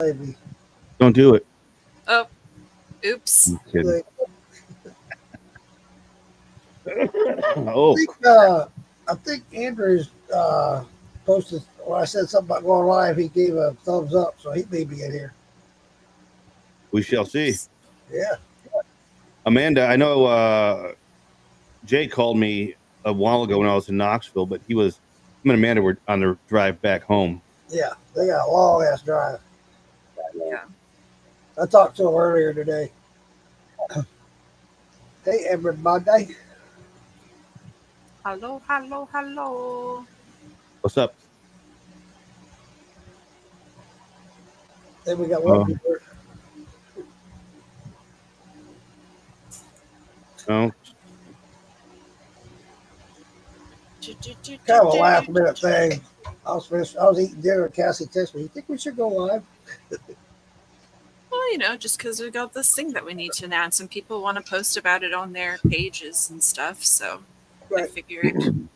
Maybe. Don't do it. Oh, oops. I'm kidding. Like, Oh, I think Andrews posted when I said something about going live. He gave a thumbs up, so he may be in here. we shall see. Yeah. Amanda, I know Jay called me a while ago when I was in Knoxville, but him and Amanda were on their drive back home. Yeah. They got a long ass drive. Yeah. I talked to him earlier today. Hey, everybody. Hello, hello, hello. What's up? Then we got one. No. Kind of a last minute thing. I was eating dinner and Cassie texted me, "You think we should go live?" Well, just because we got this thing that we need to announce and people want to post about it on their pages and stuff. So I Right. figured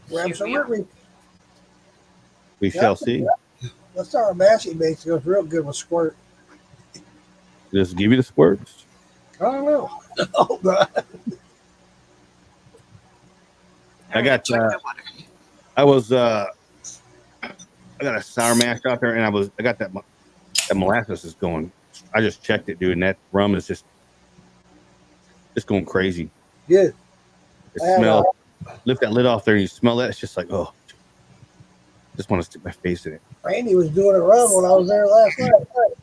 Grab here some we are. Ripley. We shall see. That's our mashie makes. It goes real good with squirt. Just give you the squirts. I don't know. Oh, God. I got. Check my water. I got a sour mash out there, and I got that molasses is going. I just checked it, dude, and that rum is just going crazy. Good. It smells. Lift that lid off there, and you smell that. It's just like, oh, just want to stick my face in it. Randy was doing a run when I was there last night.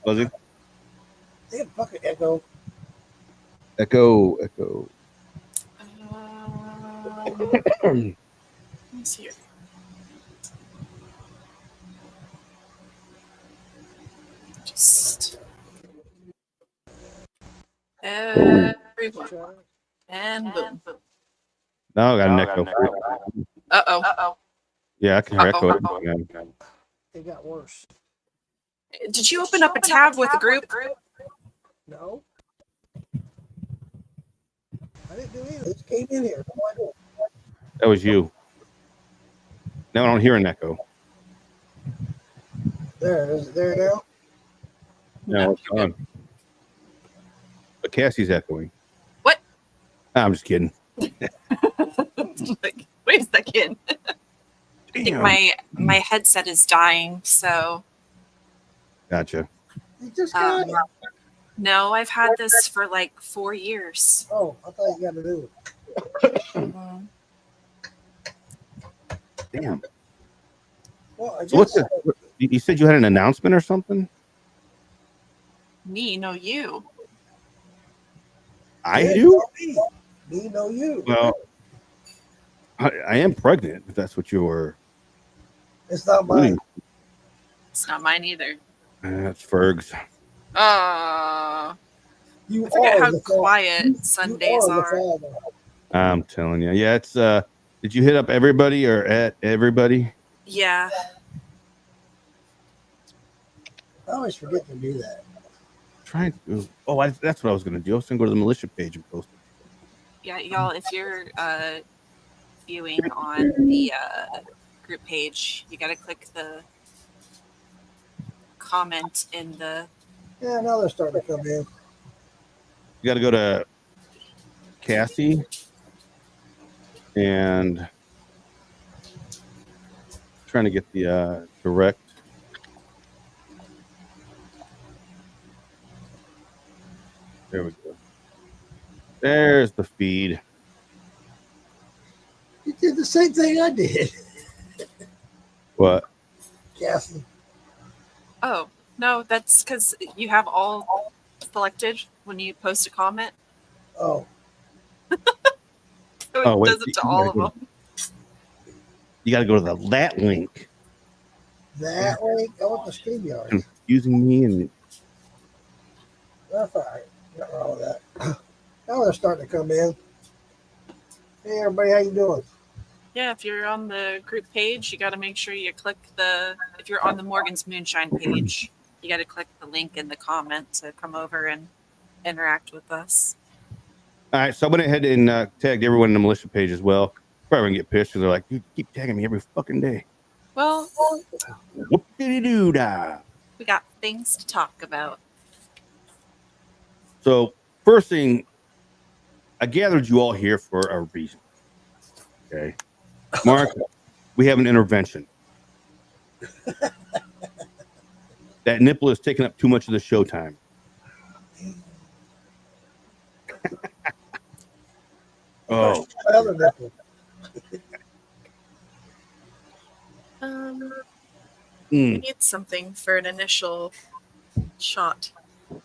Was it? Damn fucking echo. Echo. Let me see here. Just everyone. And boom. No, I got an echo. Uh-oh. Yeah, I can hear echo. It got worse. Did you open up a tab with the group? No. I didn't do either. It came in here. That was you. Now I don't hear an echo. There. Is it there now? No, it's gone. But Cassie's echoing. What? I'm just kidding. Like, wait a second. I think my headset is dying, so. Gotcha. You just got it. No, I've had this for like 4 years. Oh, I thought you got to do it. Damn. Well, I So what's guess this? You said you had an announcement or something? Me, no you. I do? Me, no you. Well, I am pregnant, if that's what you were. It's not mine. It's not mine either. That's Ferg's. You I forget are how the quiet Sundays the are. father. I'm telling you. Yeah, it's did you hit up everybody or at everybody? Yeah. I always forget to do that. Trying to. Oh, that's what I was going to do. I was going to go to the militia page and post it. Yeah, y'all, if you're viewing on the group page, you got to click the comment in the. Yeah, now they're starting to come in. You got to go to Cassie and trying to get the direct. There we go. There's the feed. You did the same thing I did. What? Cassie. Oh, no, that's because you have all selected when you post a comment. Oh. So it does it to all of them. You got to go to that link. That link? I want the StreamYard. Confusing me and. That's all right. Nothing wrong with that. Now they're starting to come in. Hey, everybody, how you doing? Yeah, if you're on the group page, you got to make sure you click if you're on the Morgan's Moonshine page, you got to click the link in the comment to come over and interact with us. All right, so I went ahead and tagged everyone in the militia page as well. Probably gonna get pissed because they're like, "You keep tagging me every fucking day." Well, Whoop-de-doo-dah. we got things to talk about. So, first thing, I gathered you all here for a reason. Okay. Mark, we have an intervention. That nipple is taking up too much of the showtime. Oh, My other nipple. We mm. need something for an initial shot. What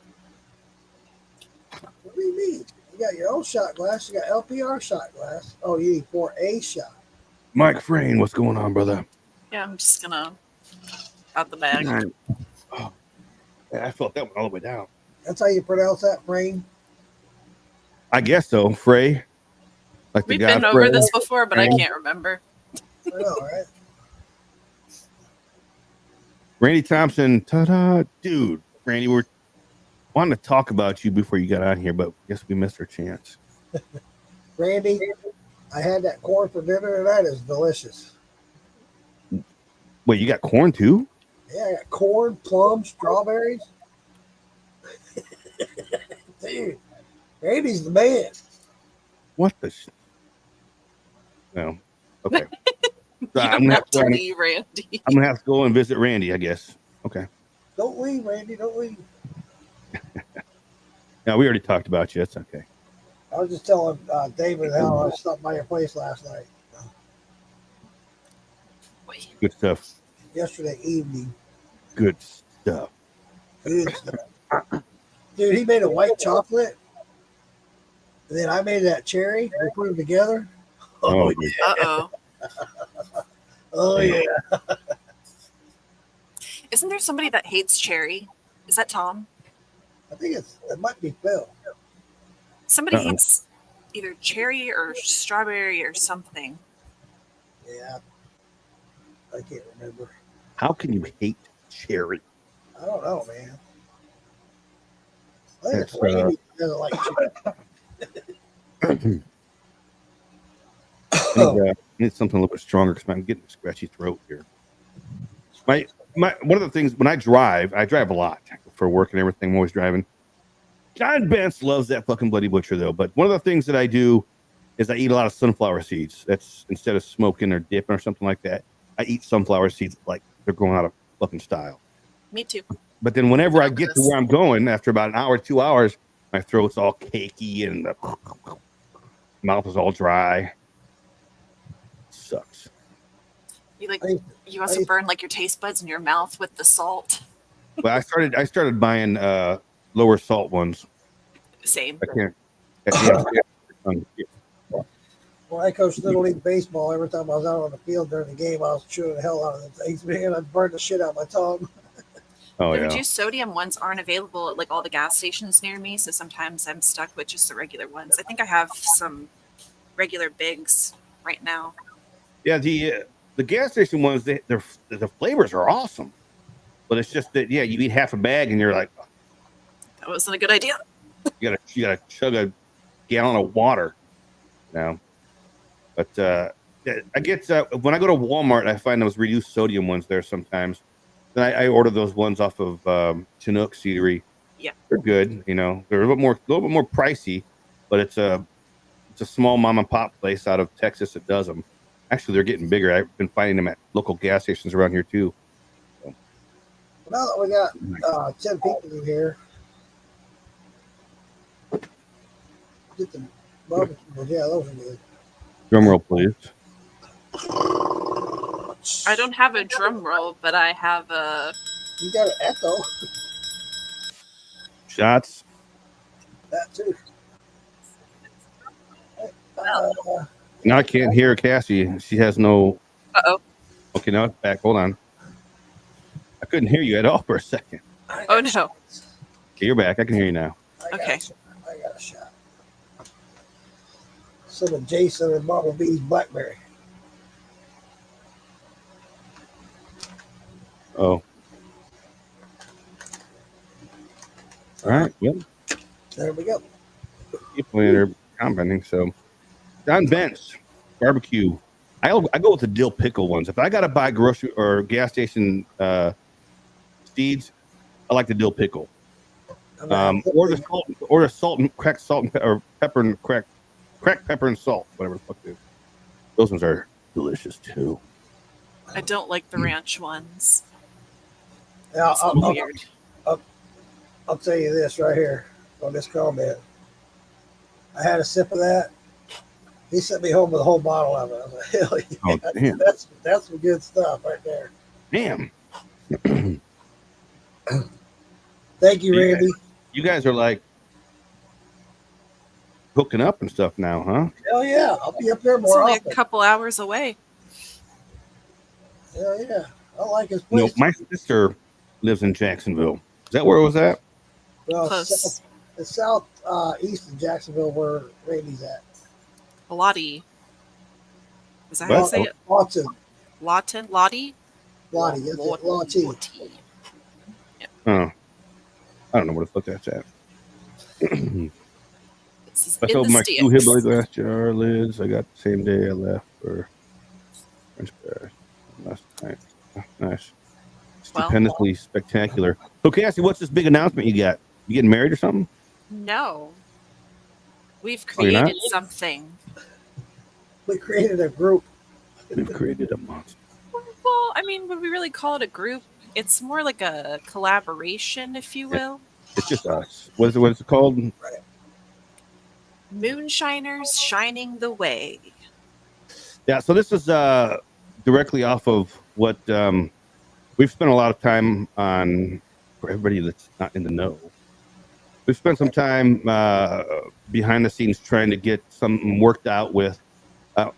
do you mean? You got your own shot glass. You got LPR shot glass. Oh, you need for a shot. Mike Frayne, what's going on, brother? Yeah, I'm just gonna out the bag. Oh, yeah, I felt that one all the way down. That's how you pronounce that, Frame. I guess so, Frey. Like the We've guy been over Frey. this before, but I Frey. can't remember. I know, right? Randy Thompson, ta-da, dude. Randy, we're wanting to talk about you before you got on here, but I guess we missed our chance. Randy, I had that corn for dinner tonight. It's delicious. Wait, you got corn too? Yeah, I got corn, plums, strawberries. Dude, Randy's the man. What the? No. Okay. You So don't have to leave, Randy. I'm gonna have to go and visit Randy, I guess. Okay. Don't leave, Randy. Don't leave. Now we already talked about you. That's okay. I was just telling David how I stopped by your place last night. Wait, Good stuff. Yesterday evening. Good stuff. Good stuff. Dude, he made a white chocolate. And then I made that cherry. We put them together. Oh, yeah. uh-oh. Oh, yeah. Isn't there somebody that hates cherry? Is that Tom? I think it might be Phil. Somebody Uh-oh. hates either cherry or strawberry or something. Yeah. I can't remember. How can you hate cherry? I don't know, man. I think It's, it's Randy doesn't like cherry. I need something a little bit stronger because I'm getting a scratchy throat here. My one of the things when I drive a lot for work and everything. I'm always driving. John Bentz loves that fucking Bloody Butcher though. But one of the things that I do is I eat a lot of sunflower seeds. That's instead of smoking or dipping or something like that. I eat sunflower seeds like they're going out of fucking style. Me too. But then whenever I get to where I'm going, after about an hour, 2 hours, my throat's all cakey and the mouth is all dry. Sucks. You also burn like your taste buds in your mouth with the salt. But I started buying lower salt ones. Same. I can't. When I coached Little League Baseball, every time I was out on the field during the game, I was chewing the hell out of them things, man. I'd burn the shit out of my tongue. Oh The yeah. reduced sodium ones aren't available at like all the gas stations near me, so sometimes I'm stuck with just the regular ones. I think I have some regular bigs right now. Yeah, the gas station ones, the flavors are awesome, but it's just that you eat half a bag and you're like, That wasn't a good idea. you gotta chug a gallon of water now. But I get when I go to Walmart, I find those reduced sodium ones there sometimes. Then I order those ones off of Chinook Seedery. Yeah, they're good. You know, they're a little bit more pricey, but it's a small mom and pop place out of Texas that does them. Actually, they're getting bigger. I've been finding them at local gas stations around here too. So. Now that we got 10 people in here, get the barbecue. Yeah, those are good. Drum roll, please. I don't have a drum roll, but I have a. You got an echo. Shots. That too. Now I can't hear Cassie. She has no. Uh-oh. Okay, now it's back. Hold on. I couldn't hear you at all for a second. Oh no. Okay, you're back. I can hear you now. Okay. I got a shot. Some of Jason and Mama B's Blackberry. Oh. All right. Yep. There we go. People in there commenting. So, John Bentz, barbecue. I go with the dill pickle ones. If I gotta buy grocery or gas station seeds, I like the dill pickle. Or the salt and cracked salt and or pepper and cracked pepper and salt, whatever the fuck it is. Those ones are delicious too. I don't like the ranch ones. Yeah, It's a little weird. I'll tell you this right here on this comment. I had a sip of that. He sent me home with a whole bottle of it. I was like, hell yeah. Oh, damn. That's some good stuff right there. Damn. Thank you, Randy. You guys are like hooking up and stuff now, huh? Hell yeah. I'll be up there It's more only often. a couple hours away. Hell yeah. I like his You know, place. my sister lives in Jacksonville. Is that where it was at? Well, Close. It's south east of Jacksonville where Randy's at. Lottie. Is that how What? you say it? Watson. Lawton? Lottie? Lottie. That's it. Lottie. Lottie. Oh, I don't know where the fuck that's at. It's I in sold the my sticks. two hillbilly glass jar lids. I got the same day I left for French Paris last night. Nice. Well. Stupendously spectacular. So, Cassie, what's this big announcement you got? You getting married or something? No. We've Oh, you're not? created something. We created a group. We've created a monster. Well, I mean, would we really call it a group? It's more like a collaboration, if you will. It's just us. What is it called? Moonshiners shining the way. Yeah, so this is directly off of what we've spent a lot of time on. For everybody that's not in the know, we've spent some time behind the scenes trying to get something worked out with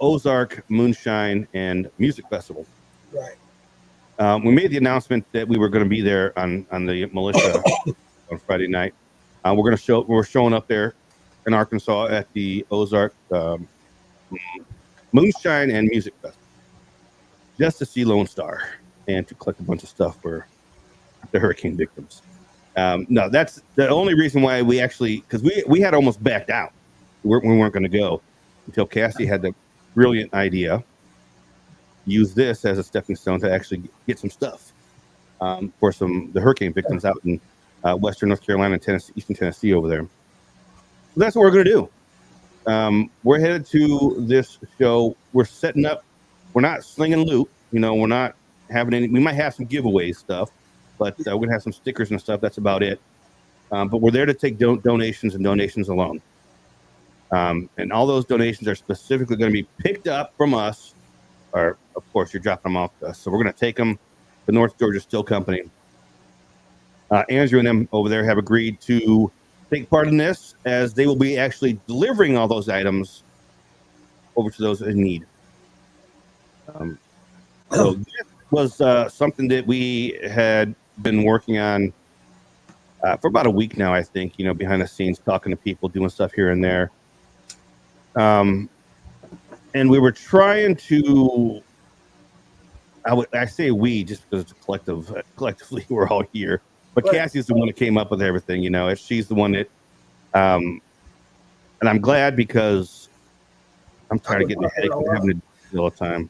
Ozark Moonshine and Music Festival. Right. We made the announcement that we were going to be there on the militia on Friday night. We're showing up there in Arkansas at the Ozark Moonshine and Music Festival just to see Lone Star and to collect a bunch of stuff for the hurricane victims. No, that's the only reason why we actually, because we had almost backed out. We weren't going to go until Cassie had the brilliant idea. Use this as a stepping stone to actually get some stuff for the hurricane victims out in Western North Carolina and Tennessee, Eastern Tennessee over there. So that's what we're going to do. We're headed to this show. We're setting up. We're not slinging loot. We're not having any. We might have some giveaway stuff, but we're going to have some stickers and stuff. That's about it. But we're there to take donations and donations alone. And all those donations are specifically going to be picked up from us. Or, of course, you're dropping them off to us. So we're going to take them to North Georgia Steel Company. Andrew and them over there have agreed to take part in this, as they will be actually delivering all those items over to those in need. So this was something that we had been working on for about a week now, I think, behind the scenes, talking to people, doing stuff here and there. And we were trying to, I say we just because it's a collective, collectively we're all here. But Right. Cassie's the one that came up with everything, she's the one that, and I'm glad because I'm tired of getting a headache and having to do it all the time.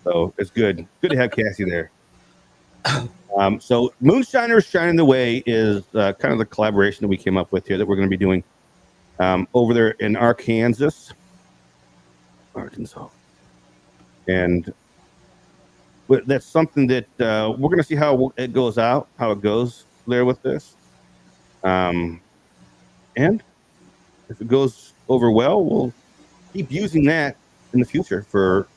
So it's good to have Cassie there. So Moonshiners Shining the Way is kind of the collaboration that we came up with here that we're going to be doing over there in Arkansas. And that's something that we're going to see how it goes there with this. And if it goes over well, we'll keep using that in the future for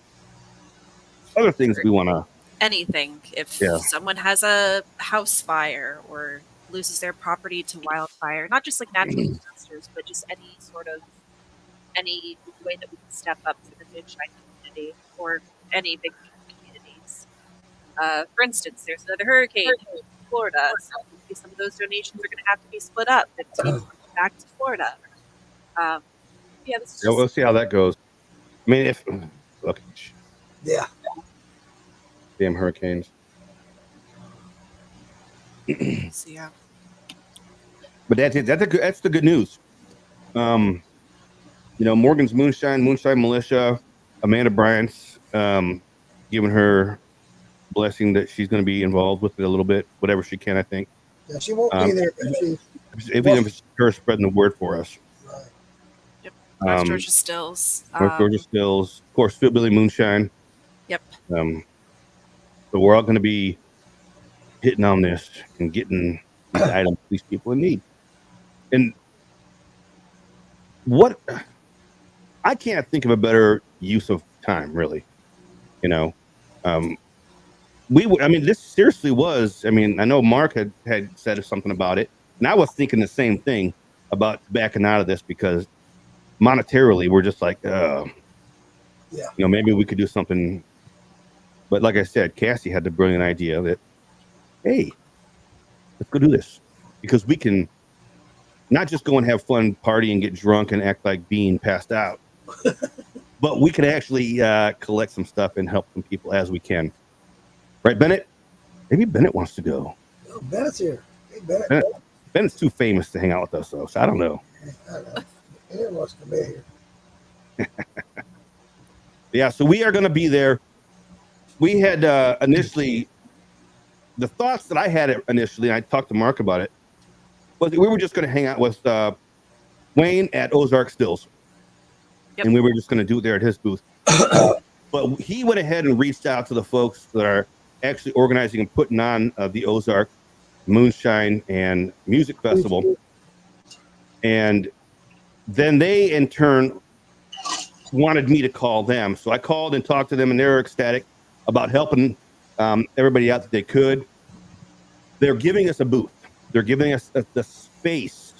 other things we want to. Anything. If Yeah. someone has a house fire or loses their property to wildfire, not just like natural disasters, but just any way that we can step up for the Moonshine community or any big communities. For instance, there's another hurricane in Florida. So maybe some of those donations are going to have to be split up and taken back to Florida. Yeah, this is Yeah, we'll see how that goes. I mean, look, Yeah. damn hurricanes. so yeah. But that's it. That's the good news. Morgan's Moonshine Militia, Amanda Bryant's giving her blessing that she's going to be involved with it a little bit, whatever she can. I think Yeah, she won't be there, but she. if it's her spreading the word for us. Right. Yep. North Georgia Stills. North Georgia Stills, of course, Philbilly Moonshine. Yep. So we're all going to be hitting on this and getting these items these people in need. And what I can't think of a better use of time, really. You know, I mean, this seriously was. I mean, I know Mark had said something about it, and I was thinking the same thing about backing out of this because monetarily, we're just like, maybe we could do something. But like I said, Cassie had the brilliant idea that, hey, let's go do this because we can not just go and have fun, party, and get drunk and act like being passed out, but we could actually collect some stuff and help some people as we can. Right, Bennett? Maybe Bennett wants to go. No, Bennett's here. Hey, Bennett. Bennett's too famous to hang out with us, though, so I don't know. I don't know. He wants to be here. Yeah, so we are going to be there. We had initially, the thoughts that I had initially, and I talked to Mark about it, was that we were just going to hang out with Wayne at Ozark Stills. Yep. And we were just going to do it there at his booth. But he went ahead and reached out to the folks that are actually organizing and putting on the Ozark Moonshine and Music Festival. And then they, in turn, wanted me to call them. So I called and talked to them, and they were ecstatic about helping everybody out that they could. They're giving us a booth. They're giving us the space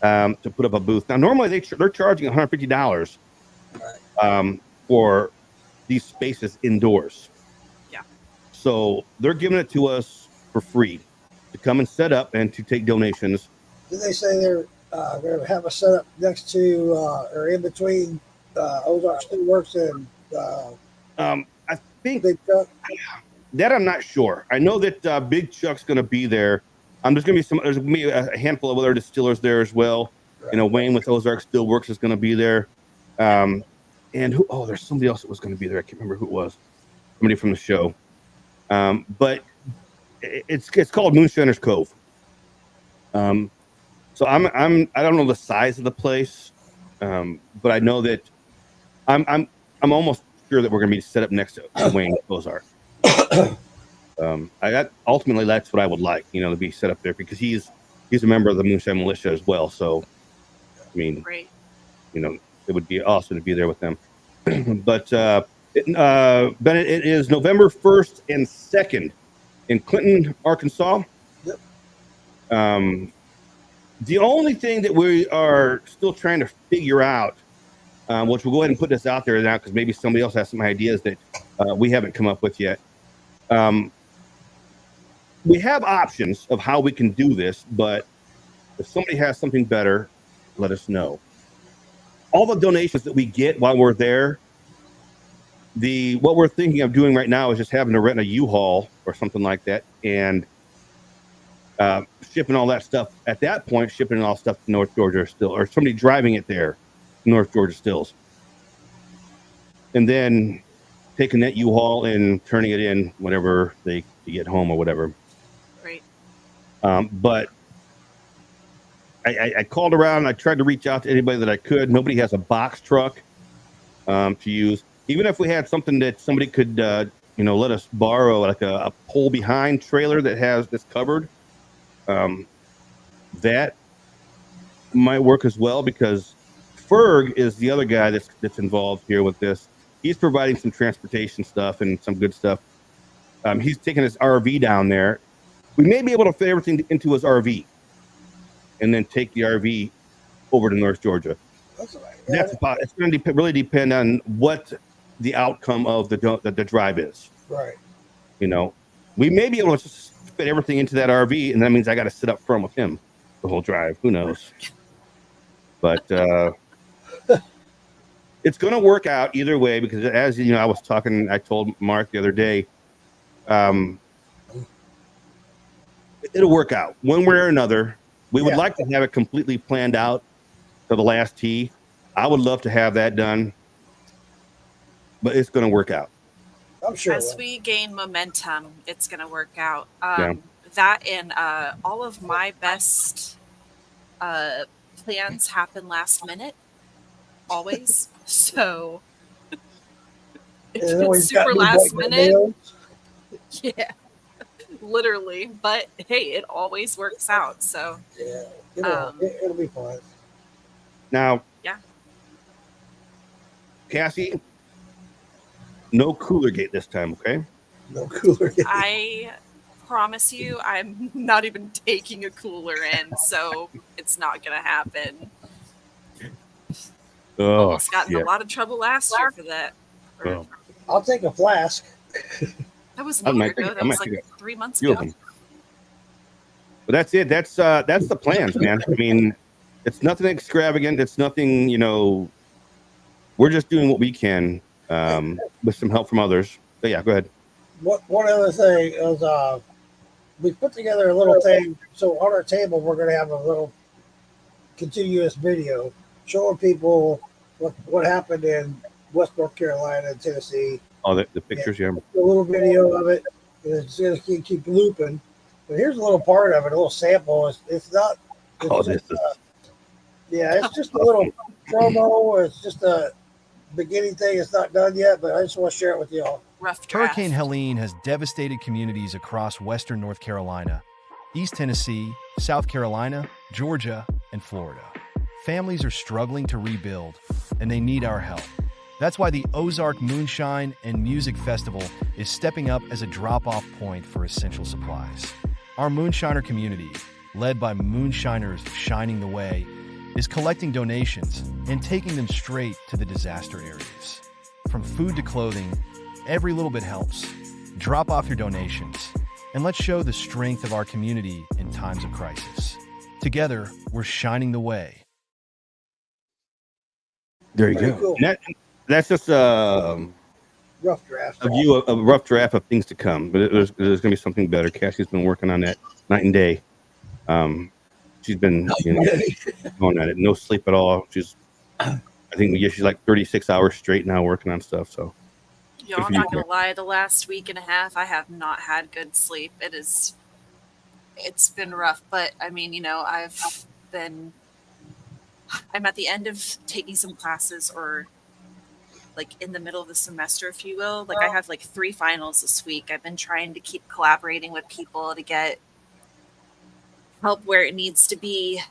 to put up a booth. Now, normally they're charging $150 for these spaces indoors. Yeah. So they're giving it to us for free to come and set up and to take donations. Did they say they're going to have a setup next to or in between Ozark Steelworks and I think Big Chuck? that I'm not sure. I know that Big Chuck's going to be there. There's going to be a handful of other distillers there as well. Right. You know, Wayne with Ozark Steelworks is going to be there. And there's somebody else that was going to be there. I can't remember who it was. Somebody from the show. But it's called Moonshiner's Cove. So I don't know the size of the place, but I know that I'm almost sure that we're going to be set up next to Wayne Ozark. Ultimately that's what I would like, to be set up there because he's a member of the Moonshine Militia as well. So, I mean, great. It would be awesome to be there with them. But Bennett, it is November 1st and 2nd in Clinton, Arkansas. Yep. The only thing that we are still trying to figure out, which we'll go ahead and put this out there now because maybe somebody else has some ideas that we haven't come up with yet. We have options of how we can do this, but if somebody has something better, let us know. All the donations that we get while we're there, what we're thinking of doing right now is just having to rent a U-Haul or something like that and shipping all that stuff. At that point, shipping all stuff to North Georgia Stills, or somebody driving it there, North Georgia Stills. And then taking that U-Haul and turning it in whenever they get home or whatever. Right. But I called around. I tried to reach out to anybody that I could. Nobody has a box truck to use. Even if we had something that somebody could, let us borrow, like a pull behind trailer that's covered, that might work as well. Because Ferg is the other guy that's involved here with this. He's providing some transportation stuff and some good stuff. He's taking his RV down there. We may be able to fit everything into his RV and then take the RV over to North Georgia. It's going to really depend on what the outcome of the drive is. Right. We may be able to just fit everything into that RV, and that means I got to sit up front with him the whole drive. Who knows? But it's going to work out either way because, as you know, I told Mark the other day, it'll work out one way or another. We would like to have it completely planned out to the last T. I would love to have that done, but it's going to work out. I'm sure. As It will. we gain momentum, it's going to work out. Yeah. That and all of my best plans happen last minute, always. So if And it's always got super new last blanket minute, deals. yeah, literally. But hey, it always works out. So Yeah, it'll be fine. Now, yeah, Cassie, no cooler gate this time, okay? No cooler. I promise you, I'm not even taking a cooler in, so it's not going to happen. Oh, Almost got in a shit. lot of trouble last year for that. Oh. I'll take a flask. That wasn't I a year might take- ago. I That might was like take 3 months Few of ago. them. But that's it. That's the plans, man. I mean, it's nothing extravagant. It's nothing, we're just doing what we can with some help from others. But yeah, go ahead. One other thing is we put together a little thing. So on our table, we're going to have a little continuous video showing people what happened in West North Carolina and Tennessee. Oh, the pictures, yeah. A little video of it. And it's going to keep looping. But here's a little part of it, a little sample. It's not. Oh, this is. Yeah, it's just a little promo. It's just a beginning thing. It's not done yet, but I just want to share it with y'all. Rough draft. Hurricane Helene has devastated communities across western North Carolina, East Tennessee, South Carolina, Georgia, and Florida. Families are struggling to rebuild, and they need our help. That's why the Ozark Moonshine and Music Festival is stepping up as a drop-off point for essential supplies. Our Moonshiner community, led by Moonshiners Shining the Way, is collecting donations and taking them straight to the disaster areas. From food to clothing, every little bit helps. Drop off your donations, and let's show the strength of our community in times of crisis. Together, we're shining the way. There you Pretty go. cool. And that's just a Rough draft. view, a rough draft of things to come. But there's going to be something better. Cassie's been working on that night and day. She's been going at it, no sleep at all. I think she's like 36 hours straight now working on stuff. So Y'all, I'm not gonna lie. The last week and a half, I have not had good sleep. It's been rough, but I mean, I'm at the end of taking some classes, or like in the middle of the semester, if you will. Like I have like 3 finals this week. I've been trying to keep collaborating with people to get help where it needs to be.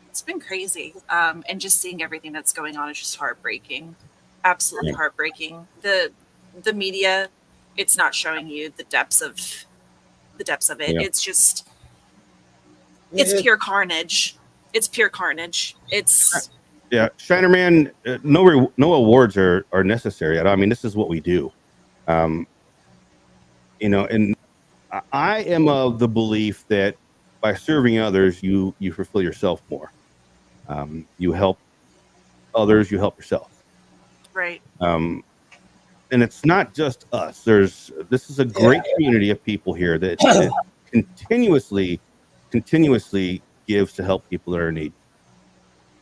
It's been crazy. And just seeing everything that's going on is just heartbreaking. Absolutely heartbreaking. The media, it's not showing you the depths of it. Yeah. It's just it's pure carnage. It's pure carnage. It's yeah, Shiner Man. No awards are necessary. I mean, this is what we do. And I am of the belief that by serving others, you fulfill yourself more. You help others, you help yourself. right. And it's not just us. This is a great community of people here that continuously gives to help people that are in need.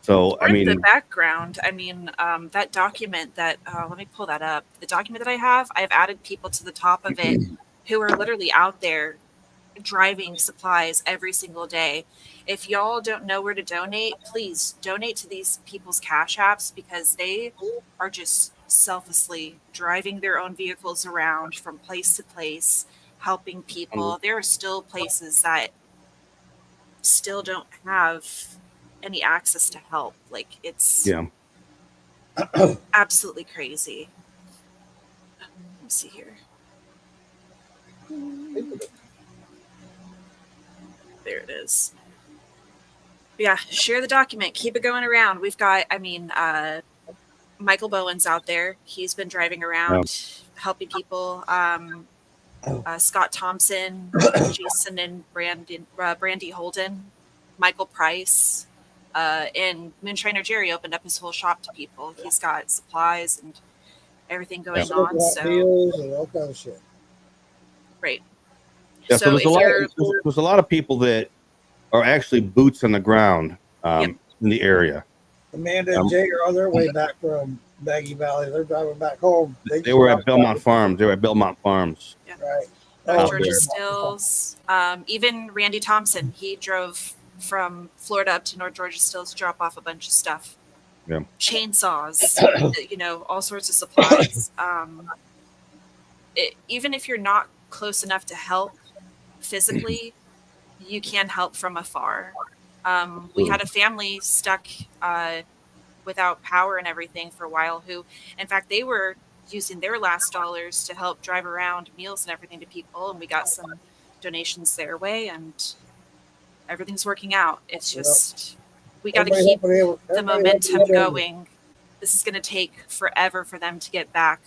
So, Part of the background, that document that, let me pull that up. The document that I've added people to the top of it who are literally out there driving supplies every single day. If y'all don't know where to donate, please donate to these people's cash apps, because they are just selflessly driving their own vehicles around from place to place, helping people. There are still places that still don't have any access to help. Like it's absolutely crazy. Let me see here. There it is. Yeah, share the document. Keep it going around. We've got, Michael Bowen's out there. He's been driving around helping people. Scott Thompson, Jason and Brandy Holden, Michael Price, and Moonshiner Jerry opened up his whole shop to people. He's got supplies and everything going on. So meals and all kinds of shit. Right. Yeah, so there's a lot of people that are actually boots on the ground in the area. Amanda and Jay are on their way back from Baggy Valley. They're driving back home. They just were got- at Belmont Farms. They were at Belmont Farms. Right. North Out Georgia there. Stills. Even Randy Thompson, he drove from Florida up to North Georgia Stills to drop off a bunch of stuff. Yeah. Chainsaws, all sorts of supplies. Even if you're not close enough to help physically, you can help from afar. We had a family stuck without power and everything for a while who, in fact, they were using their last dollars to help drive around meals and everything to people, and we got some donations their way, and everything's working out. It's just we got to keep the momentum going. This is going to take forever for them to get back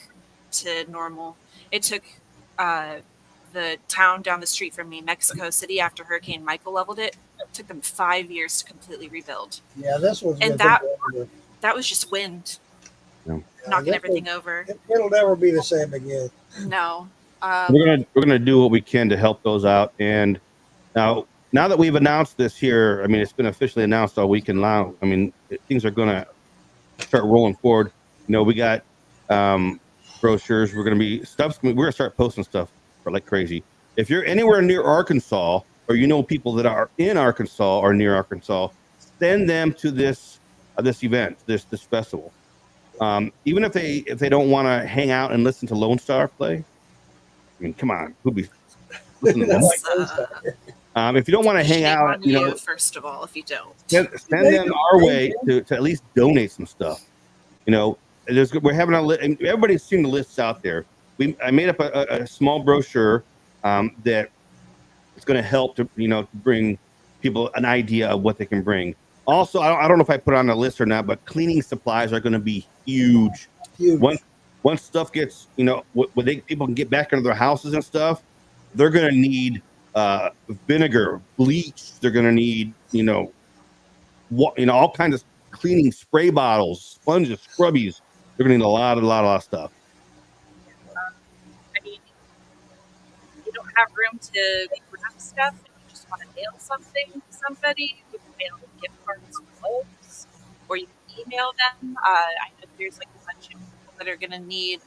to normal. It took the town down the street from me, Mexico City, after Hurricane Michael leveled it. It took them 5 years to completely rebuild. Yeah, this was. And that was just wind knocking everything over. It'll never be the same again. No. We're gonna do what we can to help those out. And now that we've announced this here, I mean, it's been officially announced all weekend long. I mean, things are gonna start rolling forward. We got brochures. We're gonna start posting stuff like crazy. If you're anywhere near Arkansas, or people that are in Arkansas or near Arkansas, send them to this event, this festival. Even if they don't want to hang out and listen to Lone Star play, I mean, come on, who'd be listening to them? If you don't want to hang out, first of all, if you don't, send them our way to at least donate some stuff. We're having everybody's seen the lists out there. I made up a small brochure that is going to help to bring people an idea of what they can bring. Also, I don't know if I put it on the list or not, but cleaning supplies are going to be huge. Once stuff gets, when people can get back into their houses and stuff, they're going to need vinegar, bleach. They're going to need, all kinds of cleaning spray bottles, sponges, scrubbies. They're going to need a lot of stuff. I mean, you don't have room to grab stuff, and you just want to mail something to somebody. You can mail gift cards for folks, or you can email them. I know there's like a bunch of people that are going to need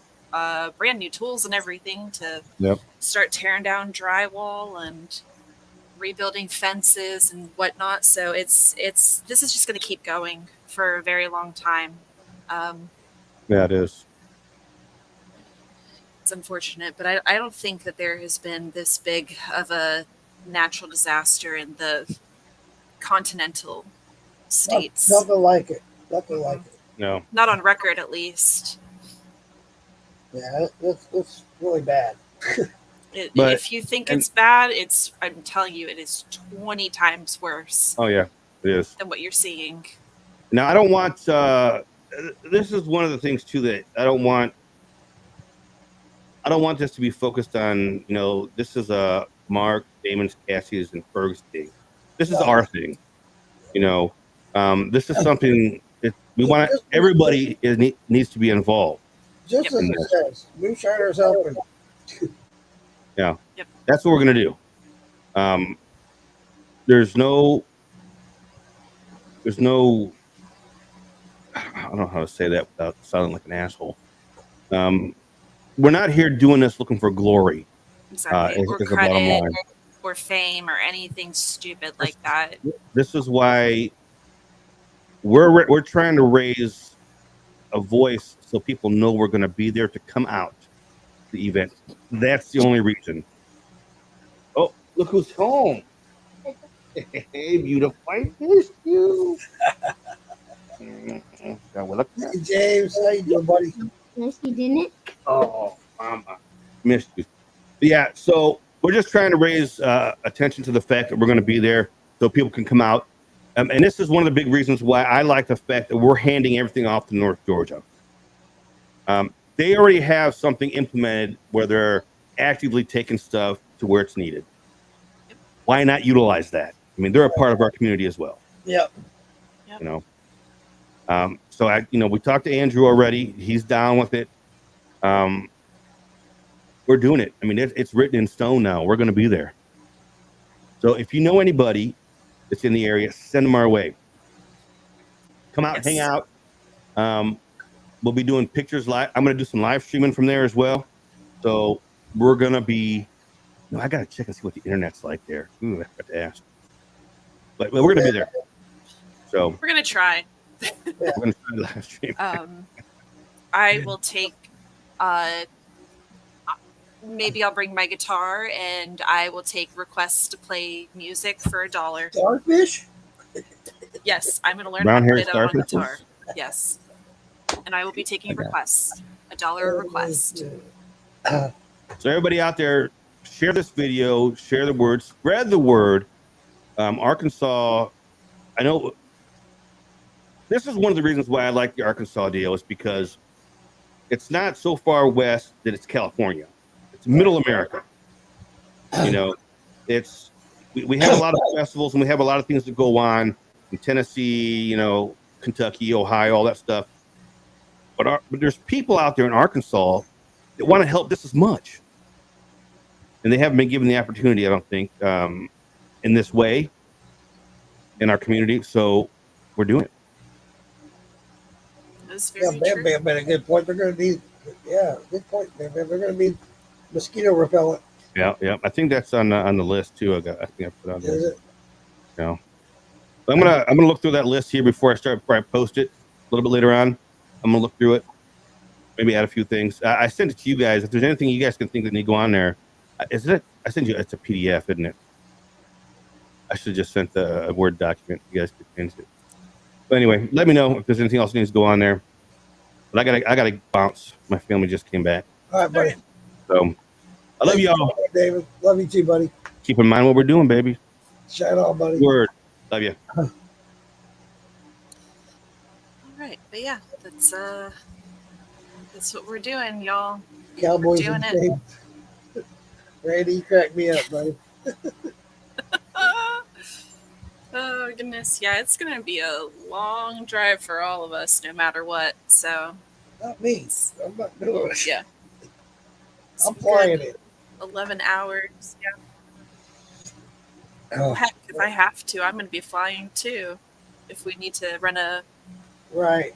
brand new tools and everything to start tearing down drywall and rebuilding fences and whatnot. So this is just going to keep going for a very long time. Yeah, it is. It's unfortunate, but I don't think that there has been this big of a natural disaster in the continental states. Nothing like it. Nothing like it. No. Not on record, at least. Yeah, it's really bad. If you think it's bad, I'm telling you, it is 20 times worse. Oh yeah, it is. Than what you're seeing. Now, I don't want. This is one of the things too that I don't want this to be focused on. This is a Mark, Damon's, Cassie's, and Ferg's thing. This is our thing. This is something that we want. Everybody needs to be involved. Just as it says, moonshiners helping. Yeah, that's what we're gonna do. There's no. I don't know how to say that without sounding like an asshole. We're not here doing this looking for glory. Exactly. Or credit, or fame, or anything stupid like that. This is why we're trying to raise a voice so people know we're going to be there to come out to the event. That's the only reason. Oh, look who's home. Hey, beautiful. I missed you. Hey, James, how you doing, buddy? Nice, you didn't? Oh, mama. Missed you. Yeah, so we're just trying to raise attention to the fact that we're going to be there so people can come out. And this is one of the big reasons why I like the fact that we're handing everything off to North Georgia. They already have something implemented where they're actively taking stuff to where it's needed. Why not utilize that? I mean, they're a part of our community as well. Yep. So we talked to Andrew already. He's down with it. We're doing it. I mean, it's written in stone now. We're going to be there. So if you know anybody that's in the area, send them our way. Come out, hang out. We'll be doing pictures live. I'm going to do some live streaming from there as well. So we're going to be. No, I got to check and see what the internet's like there. Ooh, I forgot to ask. But we're going to be there. So We're gonna try. we're going to try the live stream. I will take. Maybe I'll bring my guitar and I will take requests to play music for $1. Starfish? Yes, I'm gonna learn Brown how to hair play that on starfish? guitar. Yes, and I will be taking requests. $1 a request. Uh, So everybody out there, share this video, share the word, spread the word. Arkansas, I know this is one of the reasons why I like the Arkansas deal is because it's not so far west that it's California. It's middle America. You know, we have a lot of festivals and we have a lot of things that go on in Tennessee, you know, Kentucky, Ohio, all that stuff. But there's people out there in Arkansas that want to help just as much. And they haven't been given the opportunity, I don't think, in this way in our community. So we're doing it. That's yeah, very true. man, a good point. They're going to need, good point, man. They're going to need mosquito repellent. Yeah, yeah. I think that's on the list too. I think I put on there. Is it? No. But I'm gonna look through that list here before I post it a little bit later on. I'm gonna look through it, maybe add a few things. I sent it to you guys. If there's anything you guys can think that need to go on there, is it? I sent you. It's a PDF, isn't it? I should have just sent a Word document. You guys could change it. But anyway, let me know if there's anything else that needs to go on there. But I gotta bounce. My family just came back, All right, buddy. so I love y'all. David. Love you too, buddy. Keep in mind what we're doing, baby. Shout out, buddy. Word. Love you. All right, but yeah, that's what we're doing, y'all. Cowboys doing and it. Saints. Randy, you cracked me up, buddy. Oh goodness, yeah, it's gonna be a long drive for all of us, no matter what. So Not me. I'm not doing it. yeah, I'm flying it. 11 hours. Yeah, Oh, heck, if I have to, I'm gonna be flying too. If we need to rent a right.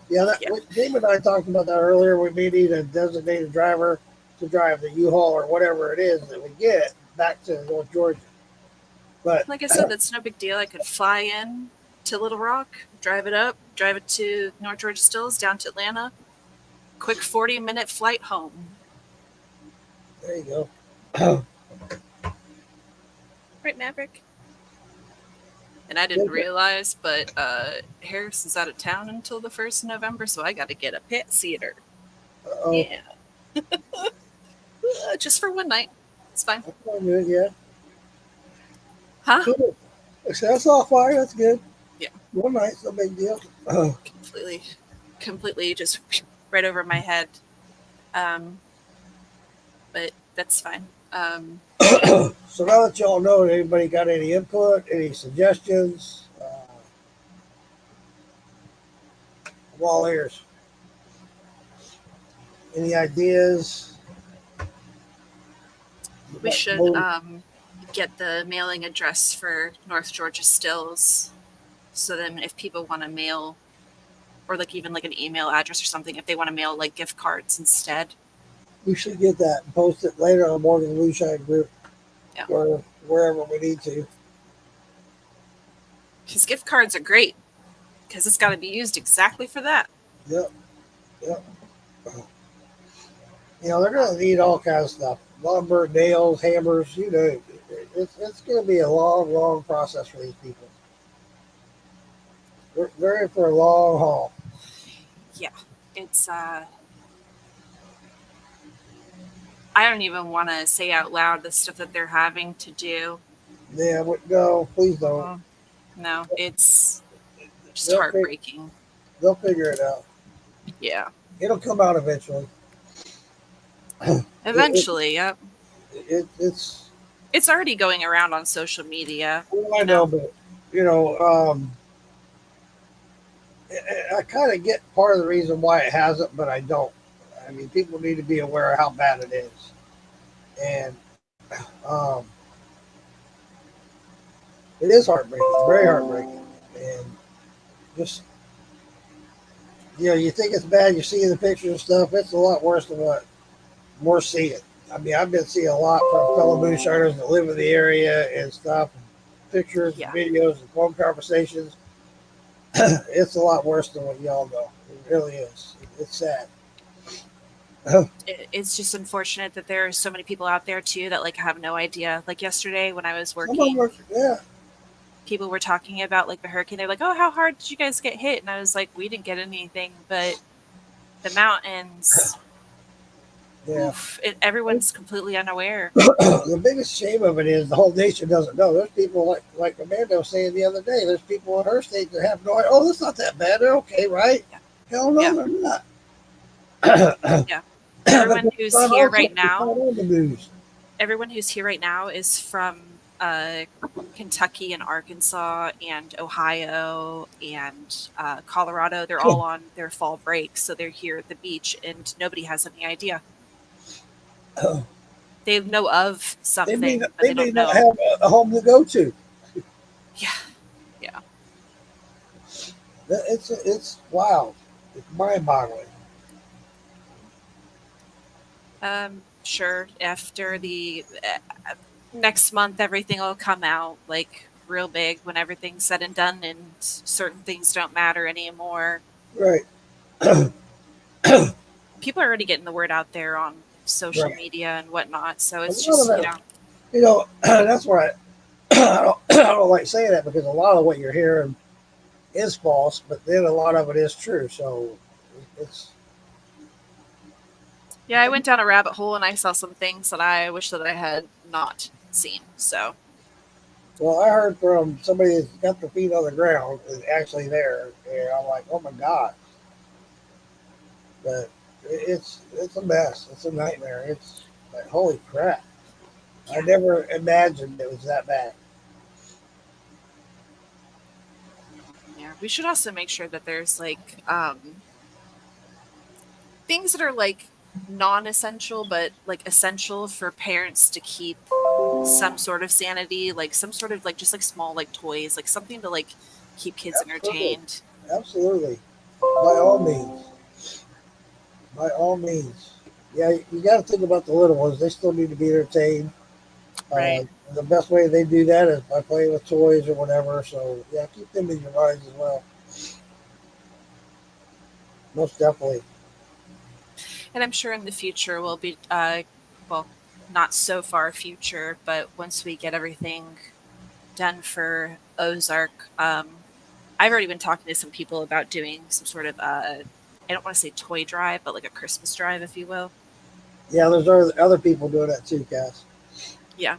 Yeah. Dave and I talked about that earlier. We may need a designated driver to drive the U-Haul or whatever it is that we get back to North Georgia. But Like I said, that's no big deal. I could fly in to Little Rock, drive it up, drive it to North Georgia Stills, down to Atlanta. Quick 40-minute flight home. there you go. Right, Maverick? And I didn't realize, but Harris is out of town until the 1st of November, so I got to get a pet theater. Uh-oh. Yeah. Just for one night. It's fine. That's all good, yeah. Huh? Cool. That's all fire. That's good. Yeah. One night, no big deal. Completely just right over my head. But that's fine. So now that y'all know, anybody got any input, any suggestions? I'm all ears. Any ideas? We should get the mailing address for North Georgia Stills. So then if people want to mail, or like even like an email address or something, if they want to mail like gift cards instead. We should get that and post it later on Morgan Lushine group. Yeah. Or wherever we need to. Because gift cards are great. Because it's got to be used exactly for that. Yep. You know, they're going to need all kinds of stuff. Lumber, nails, hammers, you know. It's going to be a long process for these people. They're in for a long haul. Yeah. It's, I don't even want to say out loud the stuff that they're having to do. Yeah, but no, please don't. No, it's just They'll heartbreaking. They'll figure it out. Yeah. It'll come out eventually. Eventually, yep. It's It's already going around on social media. well, I know, but you know, I kind of get part of the reason why it hasn't, but I don't. I mean, people need to be aware of how bad it is, and it is heartbreaking, very heartbreaking, and just You think it's bad. You see the pictures and stuff. It's a lot worse than what we're seeing. I mean, I've been seeing a lot from fellow moonshiners that live in the area and stuff. Pictures, and Yeah. videos, and phone conversations. It's a lot worse than what y'all know. It really is. It's sad. It's just unfortunate that there are so many people out there too that like have no idea. Like yesterday when I was Some of working, them, yeah, people were talking about like the hurricane. They're like, "Oh, how hard did you guys get hit?" And I was like, "We didn't get anything, but the mountains, yeah. oof, everyone's completely unaware." The biggest shame of it is the whole nation doesn't know. There's people like Amanda was saying the other day. There's people in her state that have no idea. Oh, that's not that bad. They're okay, right? Yeah. Hell no, Yeah. they're not. Yeah. Everyone who's here right now, On the news. everyone who's here right now is from Kentucky and Arkansas and Ohio and Colorado. They're all on their fall break, so they're here at the beach, and nobody has any idea. They know of They something, may but not, they they may don't know. not have a home to go to. Yeah, yeah. It's wild. It's mind-boggling. Sure. After the next month, everything will come out like real big when everything's said and done, and certain things don't matter anymore. Right. People are already getting the word out there on social Right. media and whatnot. So A it's lot just, of it, that's why I don't like saying that, because a lot of what you're hearing is false, but then a lot of it is true. So it's yeah, I went down a rabbit hole and I saw some things that I wish that I had not seen. So well, I heard from somebody that's got their feet on the ground is actually there, and I'm like, oh my god. But it's a mess. It's a nightmare. It's like, holy crap. I never imagined it was that bad. yeah, we should also make sure that there's like things that are like non-essential but like essential for parents to keep some sort of sanity, like some sort of like just like small like toys, like something to like keep kids Absolutely. entertained. Absolutely. By all means. By all means. Yeah, you got to think about the little ones. They still need to be entertained. Right. The best way they do that is by playing with toys or whatever. So, yeah, keep them in your minds as well. Most definitely. And I'm sure in the future we'll be well, not so far future, but once we get everything done for Ozark, I've already been talking to some people about doing some sort of I don't want to say toy drive, but like a Christmas drive, if you will. Yeah, there's other people doing that too, Cass. Yeah.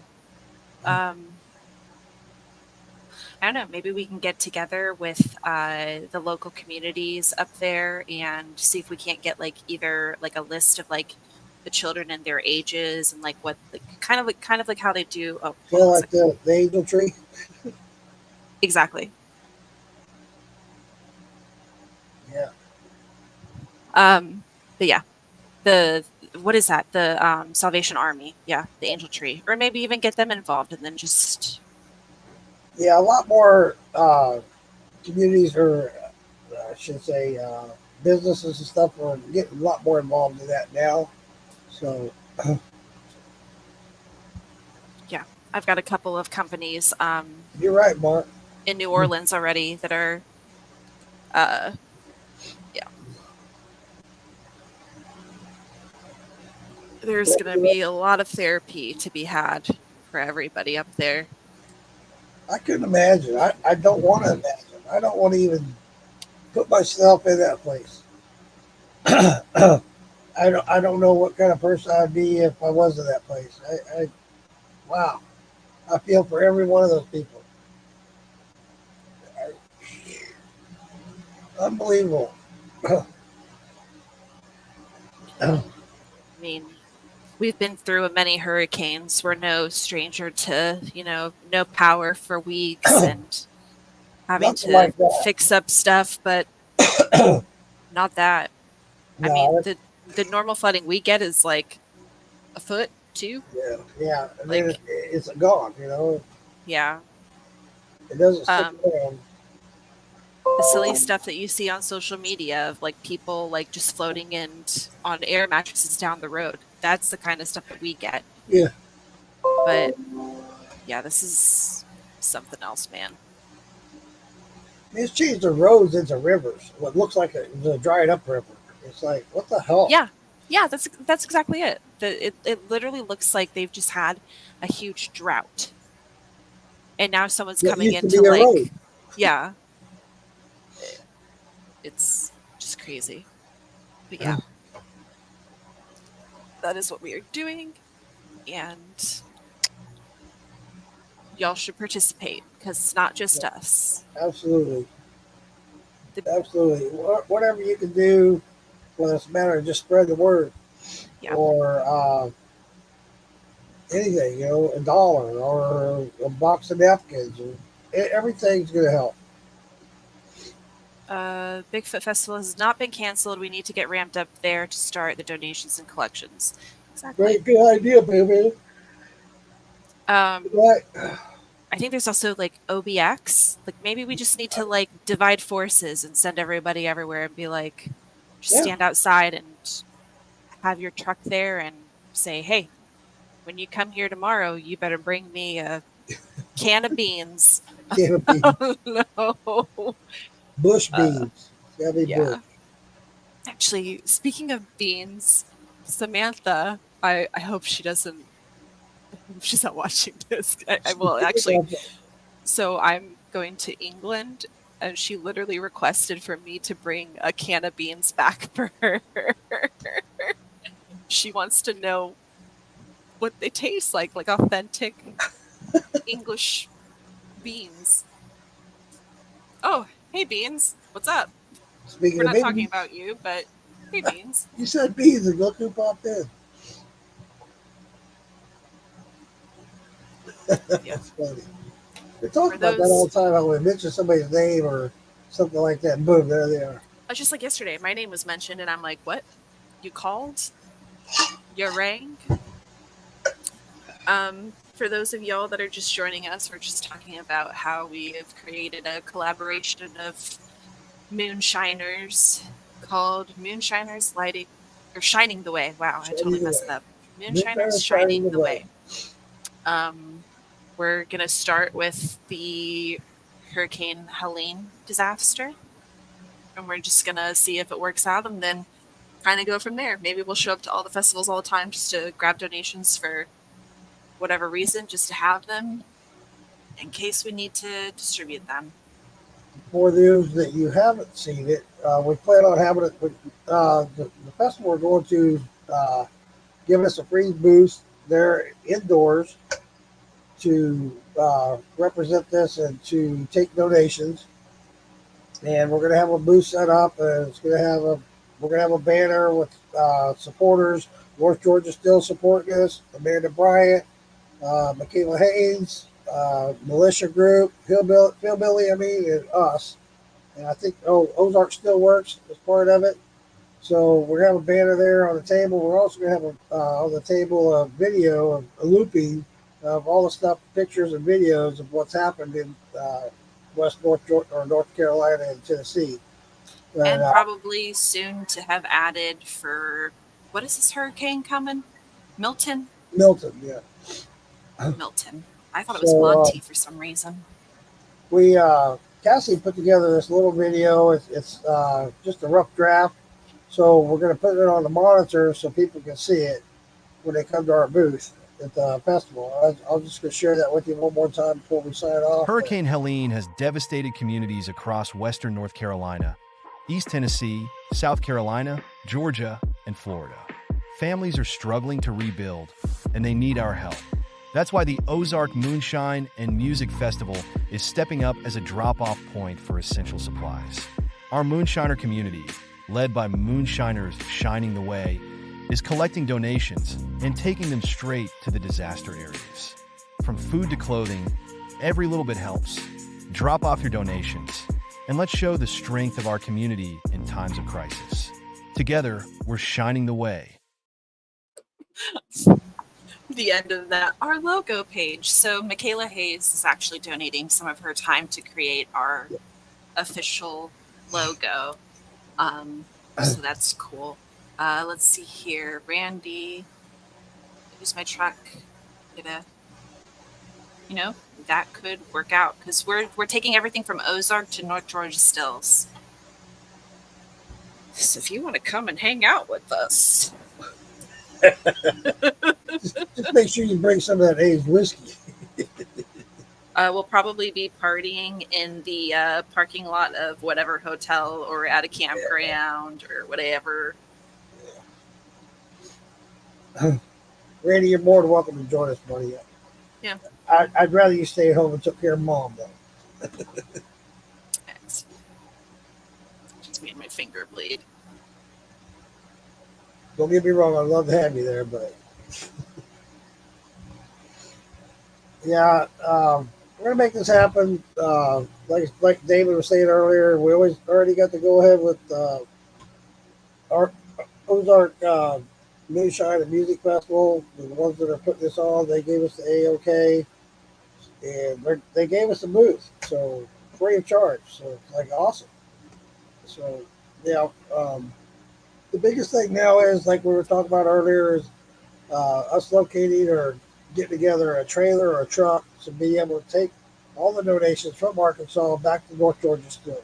Um, I don't know. Maybe we can get together with the local communities up there and see if we can't get like either like a list of like the children and their ages and like what like kind of like how they do. Oh, hold Feel on a like second. the angel tree. Exactly. Yeah. But yeah, the what is that? The Salvation Army. Yeah, the Angel Tree, or maybe even get them involved and then just Yeah, a lot more communities, or I should say businesses and stuff, are getting a lot more involved in that now. So, yeah. I've got a couple of companies you're right, Mark. in New Orleans already that are uh yeah. There's going to be a lot of therapy to be had for everybody up there. I couldn't imagine. I don't want to imagine. I don't want to even put myself in that place. I don't know what kind of person I'd be if I was in that place. Wow. I feel for every one of those people. Unbelievable. I mean, we've been through many hurricanes. We're no stranger to, no power for weeks and having Nothing to like that. fix up stuff, but not that. I mean, No, the normal flooding we get is like a foot, two. yeah. And Like, then it's gone, yeah. It doesn't stick Um, around. The silly stuff that you see on social media of like people like just floating in on air mattresses down the road. That's the kind of stuff that we get. Yeah. But yeah, this is something else, man. It's changed the roads into rivers. What looks like a dried up river. It's like, what the hell? Yeah, that's exactly it. It literally looks like they've just had a huge drought, and now someone's That coming used to in to be a like, road. yeah, it's just crazy. But yeah, that is what we are doing, and y'all should participate because it's not just us. Absolutely. The- Absolutely. Whatever you can do, whether it's a matter of just spread the word Yeah. or anything, a dollar or a box of napkins, or everything's going to help. Bigfoot Festival has not been canceled. We need to get ramped up there to start the donations and collections. Exactly. Great, good idea, baby. Right. I think there's also like OBX. Like maybe we just need to like divide forces and send everybody everywhere and be like, just Yeah. stand outside and have your truck there and say, hey, when you come here tomorrow, you better bring me a can of beans. Can't be No. bush beans. It's got to be Yeah. bush. Actually, speaking of beans, Samantha, I hope she doesn't. I hope she's not watching this. I will actually. So I'm going to England, and she literally requested for me to bring a can of beans back for her. She wants to know what they taste like authentic English beans. Oh, hey Beans, what's up? Speaking We're of not beans, talking about you, but hey Beans. you said beans and look who popped in. That's funny. We talk For about that those- all the time. How we mention somebody's name or something like that, and boom, there they are. Just like yesterday, my name was mentioned, and I'm like, "What? You called? You rang?" For those of y'all that are just joining us, we're just talking about how we have created a collaboration of moonshiners called Moonshiners Lighting or Shining the Way. Wow, I totally messed it up. Moonshiners Shining the Way. We're gonna start with the Hurricane Helene disaster, and we're just gonna see if it works out, and then kind of go from there. Maybe we'll show up to all the festivals all the time just to grab donations for whatever reason, just to have them in case we need to distribute them. For those that you haven't seen it, we plan on having it. The festival we're going to giving us a free booth there indoors to represent this and to take donations. And we're going to have a booth set up, and we're going to have a banner with supporters. North Georgia still supporting us. Amanda Bryant, Michaela Haynes, Militia Group, Hillbilly, and us. And I think Ozark Still Works as part of it. So we're going to have a banner there on the table. We're also going to have on the table a video of a looping of all the stuff, pictures and videos of what's happened in North Carolina and Tennessee. And probably soon to have added for, what is this hurricane coming? Milton? Milton, yeah. Milton. I thought it was Monty for some reason. We Cassie put together this little video. It's just a rough draft, so we're going to put it on the monitor so people can see it when they come to our booth at the festival. I'll just go share that with you one more time before we sign off. Hurricane Helene has devastated communities across western North Carolina, East Tennessee, South Carolina, Georgia, and Florida. Families are struggling to rebuild, and they need our help. That's why the Ozark Moonshine and Music Festival is stepping up as a drop-off point for essential supplies. Our Moonshiner community, led by Moonshiners Shining the Way, is collecting donations and taking them straight to the disaster areas. From food to clothing, every little bit helps. Drop off your donations, and let's show the strength of our community in times of crisis. Together, we're shining the way. The end of that, our logo page. So Michaela Hayes is actually donating some of her time to create our official logo. So that's cool. Let's see here. Randy, use my truck. Get a, you know, that could work out because we're taking everything from Ozark to North Georgia Stills. So if you want to come and hang out with us, Just make sure you bring some of that aged whiskey. we'll probably be partying in the parking lot of whatever hotel or at a campground or whatever. Randy, you're more than welcome to join us, buddy. Yeah. I'd rather you stay at home and took care of mom, though. Just made my finger bleed. Don't get me wrong, I'd love to have you there, but yeah, we're gonna make this happen. Like David was saying earlier, we already got to go ahead with our Ozark Moonshine and Music Festival. The ones that are putting this on, they gave us the A-OK, and they gave us a booth, so free of charge. So it's like awesome. So yeah, the biggest thing now is, like we were talking about earlier, is us locating or getting together a trailer or a truck to be able to take all the donations from Arkansas back to North Georgia Stills.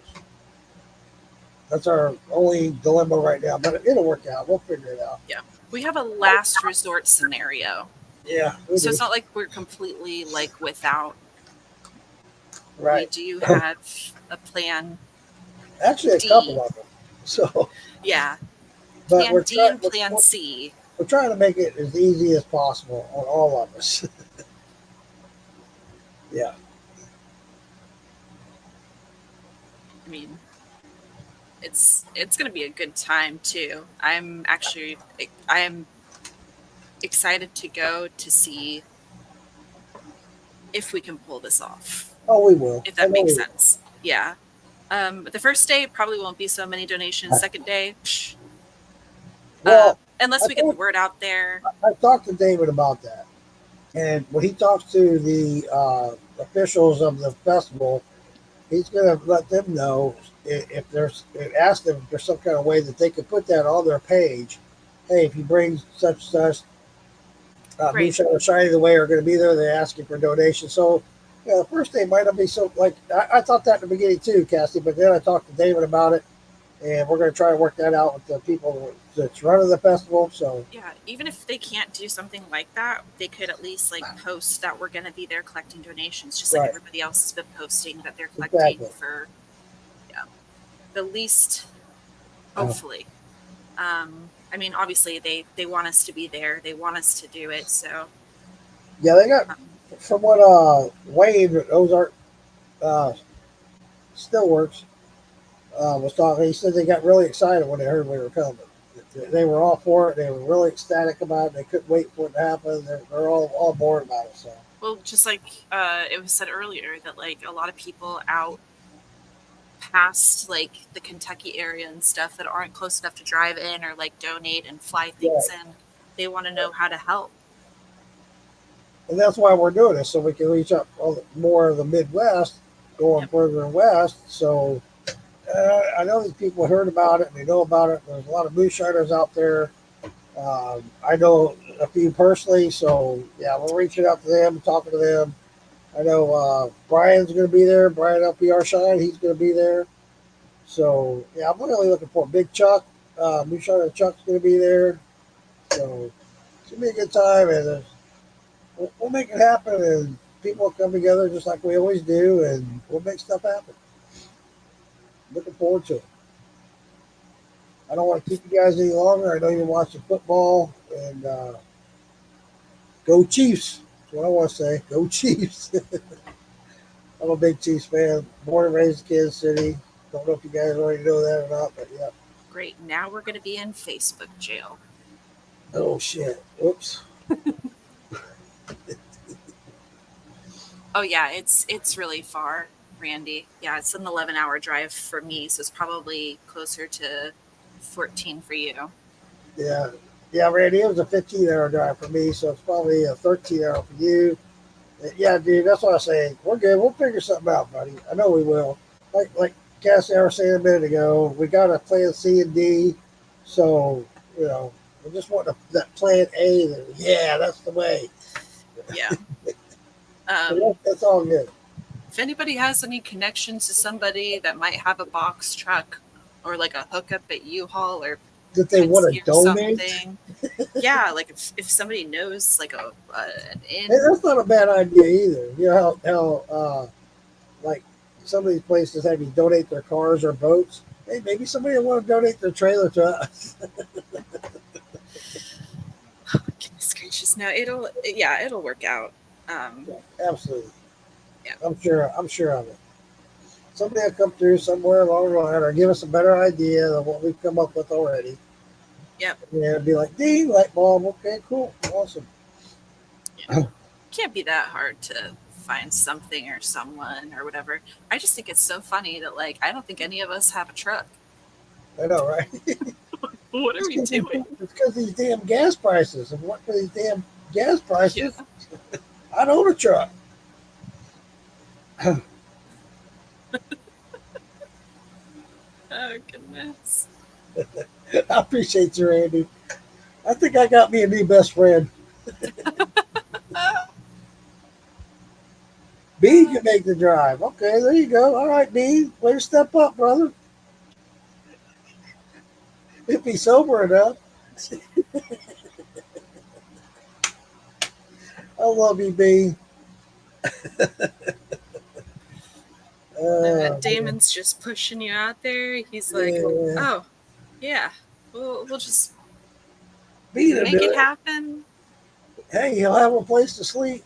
That's our only dilemma right now, but it'll work out. We'll figure it out. Yeah. We have a last resort scenario. Yeah. So it's not like we're completely like without. Right. We do have a plan. Actually, a couple of them. So. Yeah. But Plan D and Plan C. We're trying to make it as easy as possible on all of us. Yeah. I mean, it's going to be a good time too. I am excited to go to see if we can pull this off. Oh, we will. If that makes sense. Yeah. But the first day probably won't be so many donations. Second day, well, unless we get the word out there. I talked to David about that, and when he talks to the officials of the festival, he's going to let them know if there's, ask them if there's some kind of way that they could put that on their page. Hey, if you bring such Moonshine or Shiny the Way are going to be there, they're asking for donations. So, yeah, the first day might not be so, like, I thought that in the beginning too, Cassie, but then I talked to David about it, and we're going to try to work that out with the people that's running the festival. So yeah, even if they can't do something like that, they could at least like post that we're going to be there collecting donations, just like everybody else has been posting that they're collecting for the least. Hopefully, I mean, obviously they want us to be there, they want us to do it. So yeah, they got from what Wayne at Ozark Stillworks was talking. He said they got really excited when they heard we were coming. They were all for it. They were really ecstatic about it. They couldn't wait for it to happen. They're all bored about it. So well, just like it was said earlier, that like a lot of people out past like the Kentucky area and stuff that aren't close enough to drive in or like donate and fly things in, they want to know how to help. And that's why we're doing this, so we can reach up more of the Midwest, going further west. So I know these people heard about it and they know about it. There's a lot of moonshiners out there. I know a few personally, so yeah, we're reaching out to them, talking to them. I know Brian's going to be there. Brian LPR Shine, he's going to be there. So yeah, I'm really looking for Big Chuck. Moonshiner Chuck's going to be there. So it's going to be a good time, and we'll make it happen, and people will come together just like we always do, and we'll make stuff happen. Looking forward to it. I don't want to keep you guys any longer. I know you're watching football, and go Chiefs. That's what I want to say. Go Chiefs. I'm a big Chiefs fan. Born and raised in Kansas City. Don't know if you guys already know that or not, but yeah. Great. Now we're going to be in Facebook jail. Oh, shit. Oops. Oh, yeah. It's really far, Randy. Yeah, it's an 11-hour drive for me, so it's probably closer to 14 for you. Yeah. Yeah, Randy, it was a 15-hour drive for me, so it's probably a 13-hour for you. Yeah, dude, that's what I say. We're good. We'll figure something out, buddy. I know we will. Like Cassie, I was saying a minute ago, we got a plan C and D. So, we just want that plan A. Yeah, that's the way. Yeah. So that's all good. If anybody has any connections to somebody that might have a box truck or like a hookup at U-Haul or That they want to Penske or donate. something, yeah, like if somebody knows like an Hey, inn, that's not a bad idea either. You know how like some of these places have you donate their cars or boats. Hey, maybe somebody will want to donate their trailer to us. goodness gracious, no, it'll work out. Absolutely. Yeah. I'm sure of it. Somebody will come through somewhere along the line or give us a better idea of what we've come up with already. Yep. And it'll be like, ding, light bulb. Okay, cool. Awesome. Can't be that hard to find something or someone or whatever. I just think it's so funny that like I don't think any of us have a truck. I know, right? What are we doing? It's because these damn gas prices. And what for these damn gas prices? Yeah. I'd own a truck. Oh goodness. I appreciate you, Randy. I think I got me a new best friend. B can make the drive. Okay, there you go. All right, B, way to step up, brother. If he's sober enough. I love you, B. Damon's just pushing you out there. He's like, Yeah. oh, yeah, we'll just B to make do it it. happen. Hey, he'll have a place to sleep.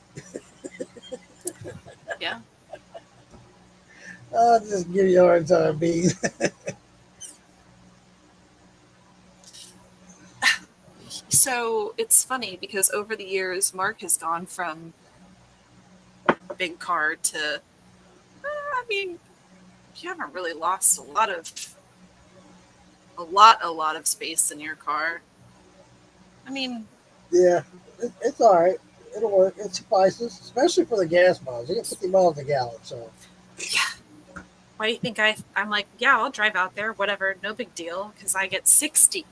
Yeah. I'll just give you a hard time, B. So it's funny because over the years, Mark has gone from big car to, I mean, you haven't really lost a lot of space in your car. I mean, Yeah, it's all right. It'll work. It suffices, especially for the gas miles. You get 50 miles a gallon, so. yeah. Why do you think I'm like, yeah, I'll drive out there, whatever, no big deal, because I get 60.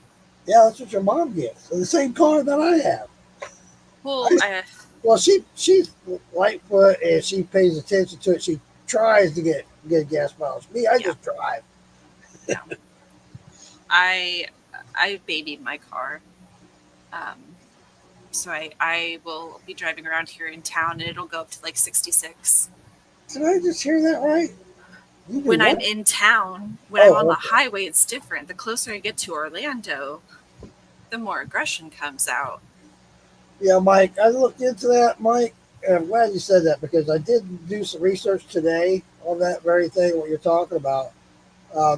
Yeah, that's what your mom gets. The same car that I have. Well, Well, she's Lightfoot and she pays attention to it. She tries to get good gas miles. Me, I just drive. I babied my car. So I will be driving around here in town and it'll go up to like 66. Did I just hear that right? You do When I'm what? in town, when I'm on the okay. highway, it's different. The closer I get to Orlando, the more aggression comes out. Yeah, Mike, I looked into that, Mike, and I'm glad you said that because I did do some research today on that very thing, what you're talking about.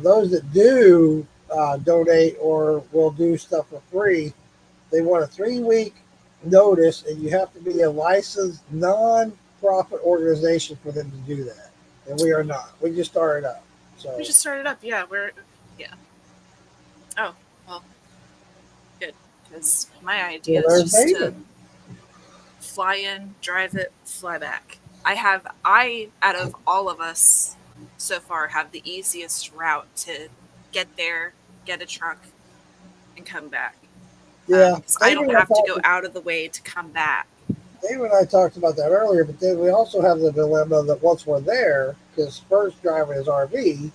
Those that do donate or will do stuff for free, they want a 3-week notice, and you have to be a licensed non-profit organization for them to do that. And we are not. We just started up. So We just started up. Yeah, Oh, well, good. Because my idea Well, is there's just to David. fly in, drive it, fly back. Out of all of us so far, have the easiest route to get there, get a truck, and come back. Yeah, 'Cause I don't David and have to talked- go out of the way to come back. David and I talked about that earlier, but then we also have the dilemma that once we're there, because Spur's driving his RV,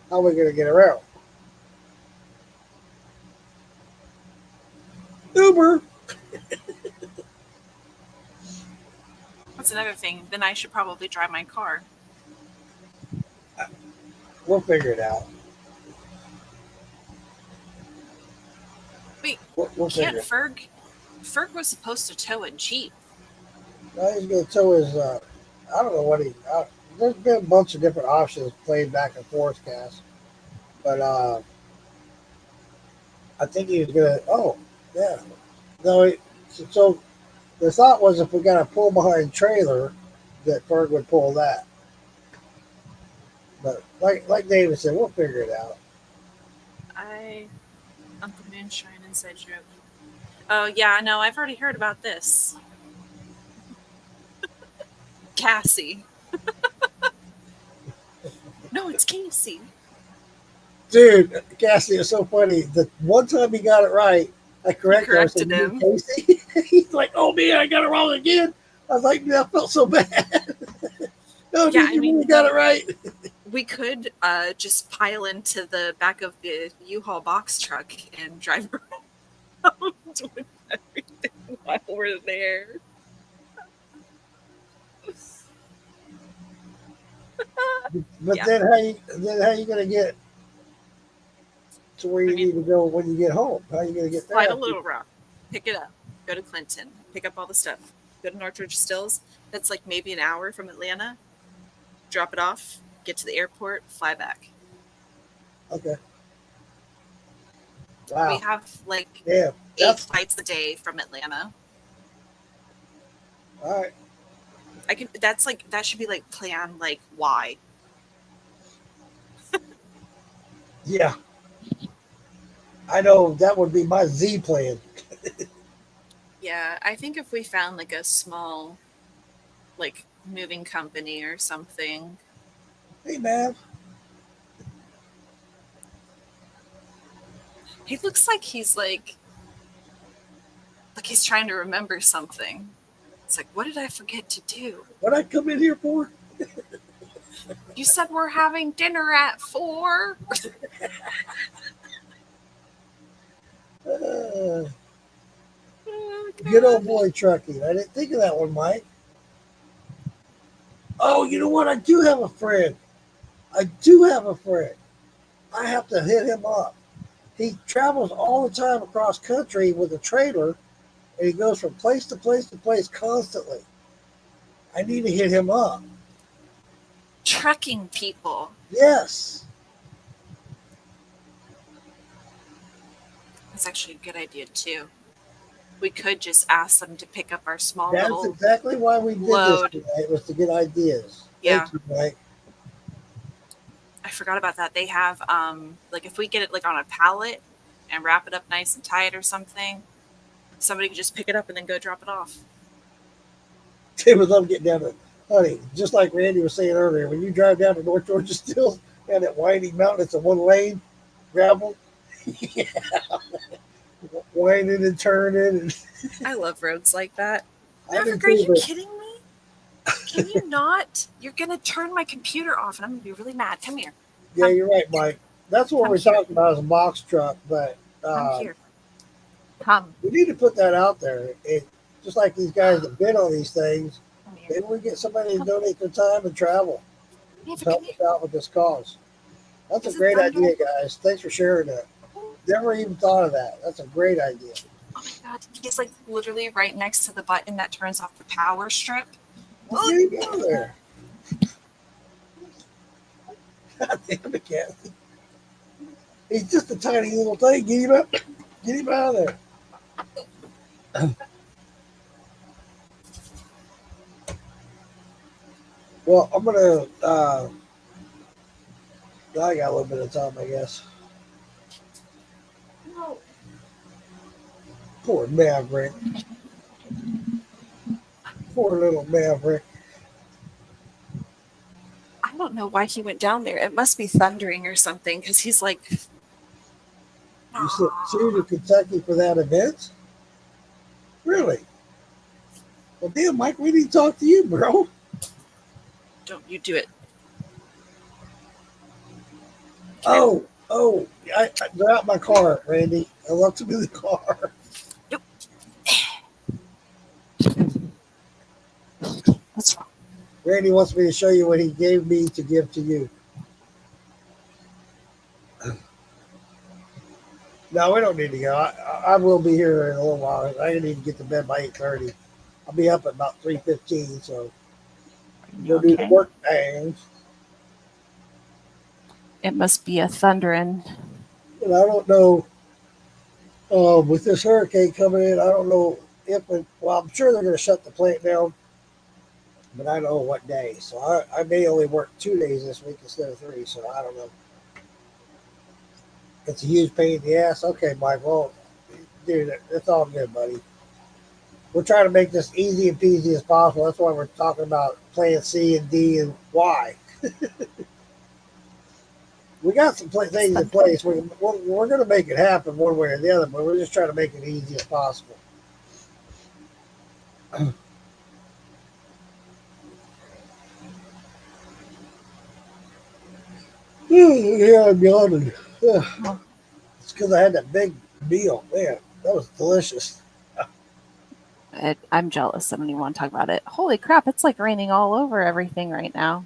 how are we going to get around? Uber. That's another thing. Then I should probably drive my car. We'll figure it out. Wait, We'll can't figure it Ferg was supposed to tow a Jeep. out. He's going to tow his, I don't know what there's been a bunch of different options played back and forth, Cass. But I think he was going to, yeah. No, so the thought was if we got a pull behind trailer, that Ferg would pull that. But like David said, we'll figure it out. Uncle Moonshine inside joke. Oh yeah, no, I've already heard about this. Cassie. No, it's Casey. Dude, Cassie, it's so funny. The one time he got it right, I corrected him. I said, corrected "You him. Casey?" He's like, "Oh man, I got it wrong again." I was like, "Man, I felt so bad." No, Yeah, dude, you really got it right. We could just pile into the back of the U-Haul box truck and drive around with everything while we're there. But Yeah. then how you gonna get to where you need to go when you get home? How you gonna get Fly there? to Little Rock, pick it up, go to Clinton, pick up all the stuff, go to Northridge Stills. That's like maybe an hour from Atlanta. Drop it off, get to the airport, fly back. Okay. We Wow. have like Yeah. 8 That's flights a day from Atlanta. all right. I can. That's like that should be like plan like why. Yeah. I know that would be my Z plan. Yeah, I think if we found like a small, like moving company or something. Hey man. He looks like he's he's trying to remember something. It's like, what did I forget to do? What I come in here for? You said we're having dinner at 4. Uh, Oh, good old God. boy trucking. I didn't think of that one, Mike. Oh, you know what? I do have a friend. I do have a friend. I have to hit him up. He travels all the time across country with a trailer, and he goes from place to place to place constantly. I need to hit him up. Trucking people. Yes. That's actually a good idea too. We could just ask them to pick up our small That's little exactly why we did load. this tonight, was to get ideas. Yeah. Thank you, Mike. I forgot about that. They have like if we get it like on a pallet and wrap it up nice and tight or something, somebody could just pick it up and then go drop it off. They would love getting down to, honey, just like Randy was saying earlier, when you drive down to North Georgia Stills, down that winding mountain, it's a one lane gravel. Yeah. Winding and turning. And I love roads like that. I do Maverick, are you too, but kidding me? Can you not? You're gonna turn my computer off and I'm gonna be really mad. Come here. yeah, you're right, Mike. That's what Come we're here. talking about is a box truck, but Come here. Come. we need to put that out there. It, just like these guys that bid on these things, Come here. maybe we get somebody to donate their time and travel to Maverick, help come here. us out with this cause. That's Is a it great thunder? idea, guys. Thanks for sharing that. Never even thought of that. That's a great idea. Oh my god. He's like literally right next to the button that turns off the power strip. Well, get him out of there. God damn it, Kathy. He's just a tiny little thing. Get him up. Get him out of there. Well, I'm gonna. I got a little bit of time, I guess. No. Poor Maverick. Poor little Maverick. I don't know why he went down there. It must be thundering or something because he's like. You sent two to Kentucky for that event? Really? Well, damn, Mike, we need to talk to you, bro. Don't you do it. Oh, they're out my car, Randy. I love to be in the car. What's wrong? Randy wants me to show you what he gave me to give to you. No, we don't need to go. I will be here in a little while. I need to get to bed by 8:30. I'll be up at about 3:15, so go do the work things. It must be a thundering. And I don't know, with this hurricane coming in, I don't know if it, well, I'm sure they're going to shut the plant down, but I don't know what day. So I may only work 2 days this week instead of 3, so I don't know. It's a huge pain in the ass. Okay, Mike, well, dude, it's all good, buddy. We're trying to make this easy and peasy as possible. That's why we're talking about plan C and D and Y. we got some things in place. We're going to make it happen one way or the other, but we're just trying to make it easy as possible. Yeah, I'm yawning. It's because I had that big meal. Man, that was delicious. I'm jealous. I don't even want to talk about it. Holy crap, it's like raining all over everything right now.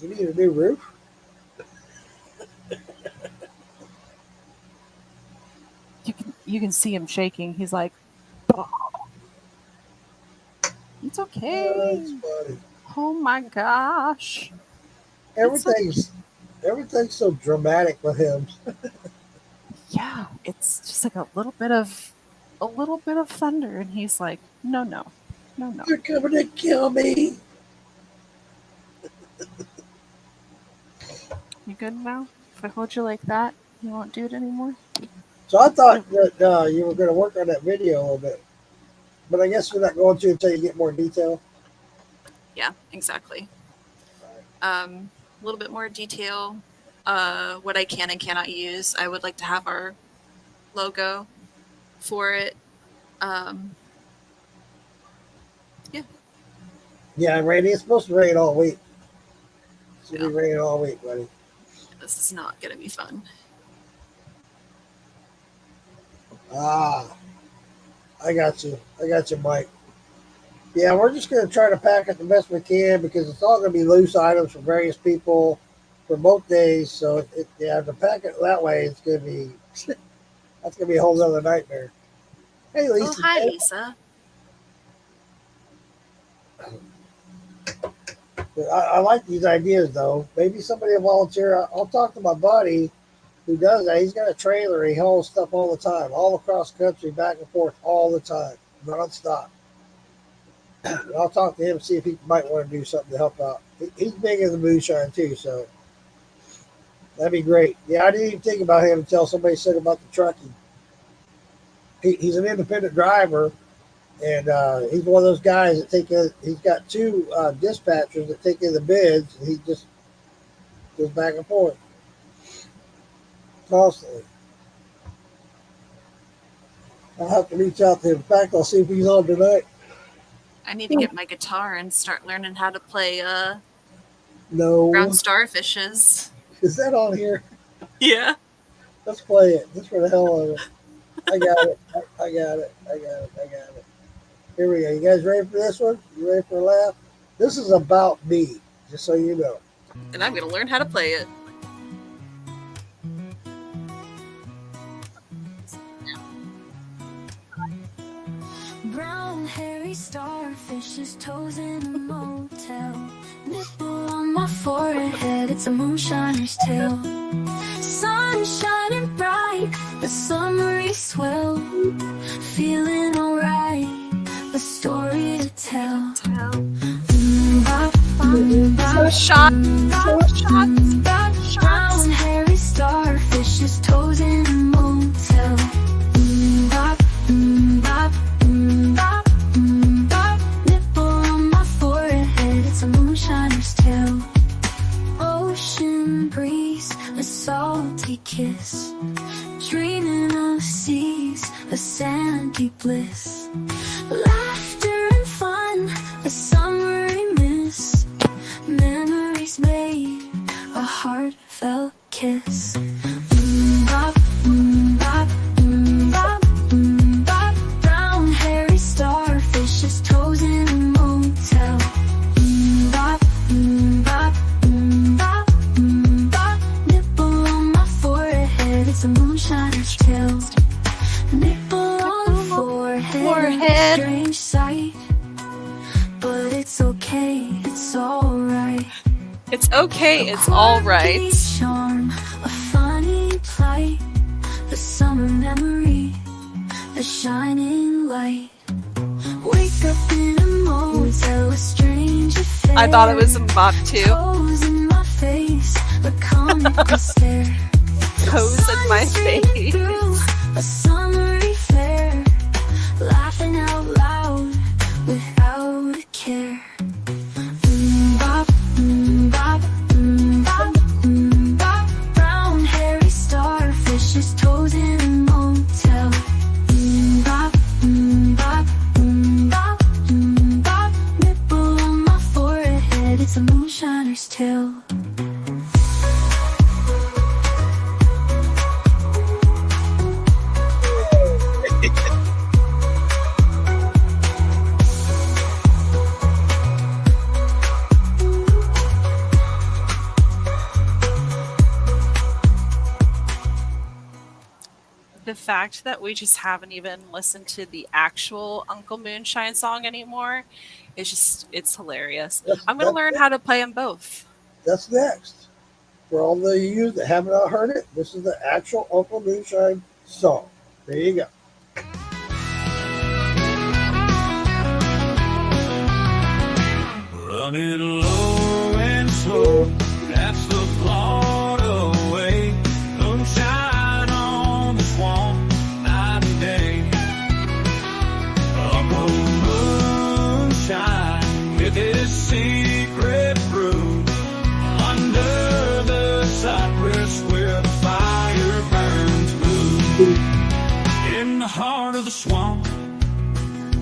You need a new roof? You can see him shaking. He's like, oh. It's okay. Oh, that's funny. Oh my gosh. Everything's so dramatic with him. Yeah, it's just like a little bit of thunder, and he's like, no. You're coming to kill me. You good now? If I hold you like that, you won't do it anymore? So I thought that you were going to work on that video a little bit, but I guess you're not going to until you get more detail. Yeah, exactly. A little bit more detail. What I can and cannot use. I would like to have our logo for it. Yeah, Randy, it's supposed to rain all week. It's going to be raining all week, buddy. This is not going to be fun. I got you, Mike. Yeah, we're just going to try to pack it the best we can because it's all going to be loose items from various people for both days. So, to pack it that way, it's going to be that's going to be a whole other nightmare. Hey, Lisa. Oh, hi, Lisa. I like these ideas, though. Maybe somebody will volunteer. I'll talk to my buddy who does that. He's got a trailer. He hauls stuff all the time, all across the country, back and forth all the time, nonstop. I'll talk to him, see if he might want to do something to help out. He's big in the moonshine, too, so that'd be great. Yeah, I didn't even think about him until somebody said about the trucking. He's an independent driver, and he's one of those guys that he's got two dispatchers that take in the bids, and he just goes back and forth constantly. I'll have to reach out to him. In fact, I'll see if he's on tonight. I need to get my guitar and start learning how to play No. Brown Starfishes. Is that on here? Yeah. Let's play it. Just for the hell of it. I got it. I got it. Here we go. You guys ready for this one? You ready for a laugh? This is about me, just so you know. And I'm going to learn how to play it. Brown hairy starfish's toes in a motel. Nipple on my forehead, it's a moonshiner's tale. Sun shining bright, the summery swell. Feeling alright, a story to tell. Brown hairy starfish's toes in a motel. Nipple on my forehead, it's a moonshiner's tale. Ocean breeze, a salty kiss. Dreaming of seas, a sandy bliss. Laughter and fun, a summery miss. Memories made, a heartfelt kiss. Brown hairy starfish's toes in a motel. Nipple on my forehead, it's a moonshiner's tale. Nipple on the forehead, strange sight. But it's okay, it's alright. It's okay, it's alright. Charm, a funny plight, the summer memory, a shining light. Wake up in a motel, a strange affair. I thought it was Mbop too. Toes in my face, a comical stare. Toes in my face. Through a summery flare, laughing out loud without a care. Bop, bop, bop, it's a moonshiner's tale. The fact that we just haven't even listened to the actual Uncle Moonshine song anymore is just, it's hilarious. I'm going to learn how to play them both. That's next. For all of you that have not heard it, this is the actual Uncle Moonshine song. There you go. Running low and slow, that's the Florida way. Moonshine on the swamp, night and day. Uncle Moonshine with his secret brew under the cypress where the fire burns blue. In the heart of the swamp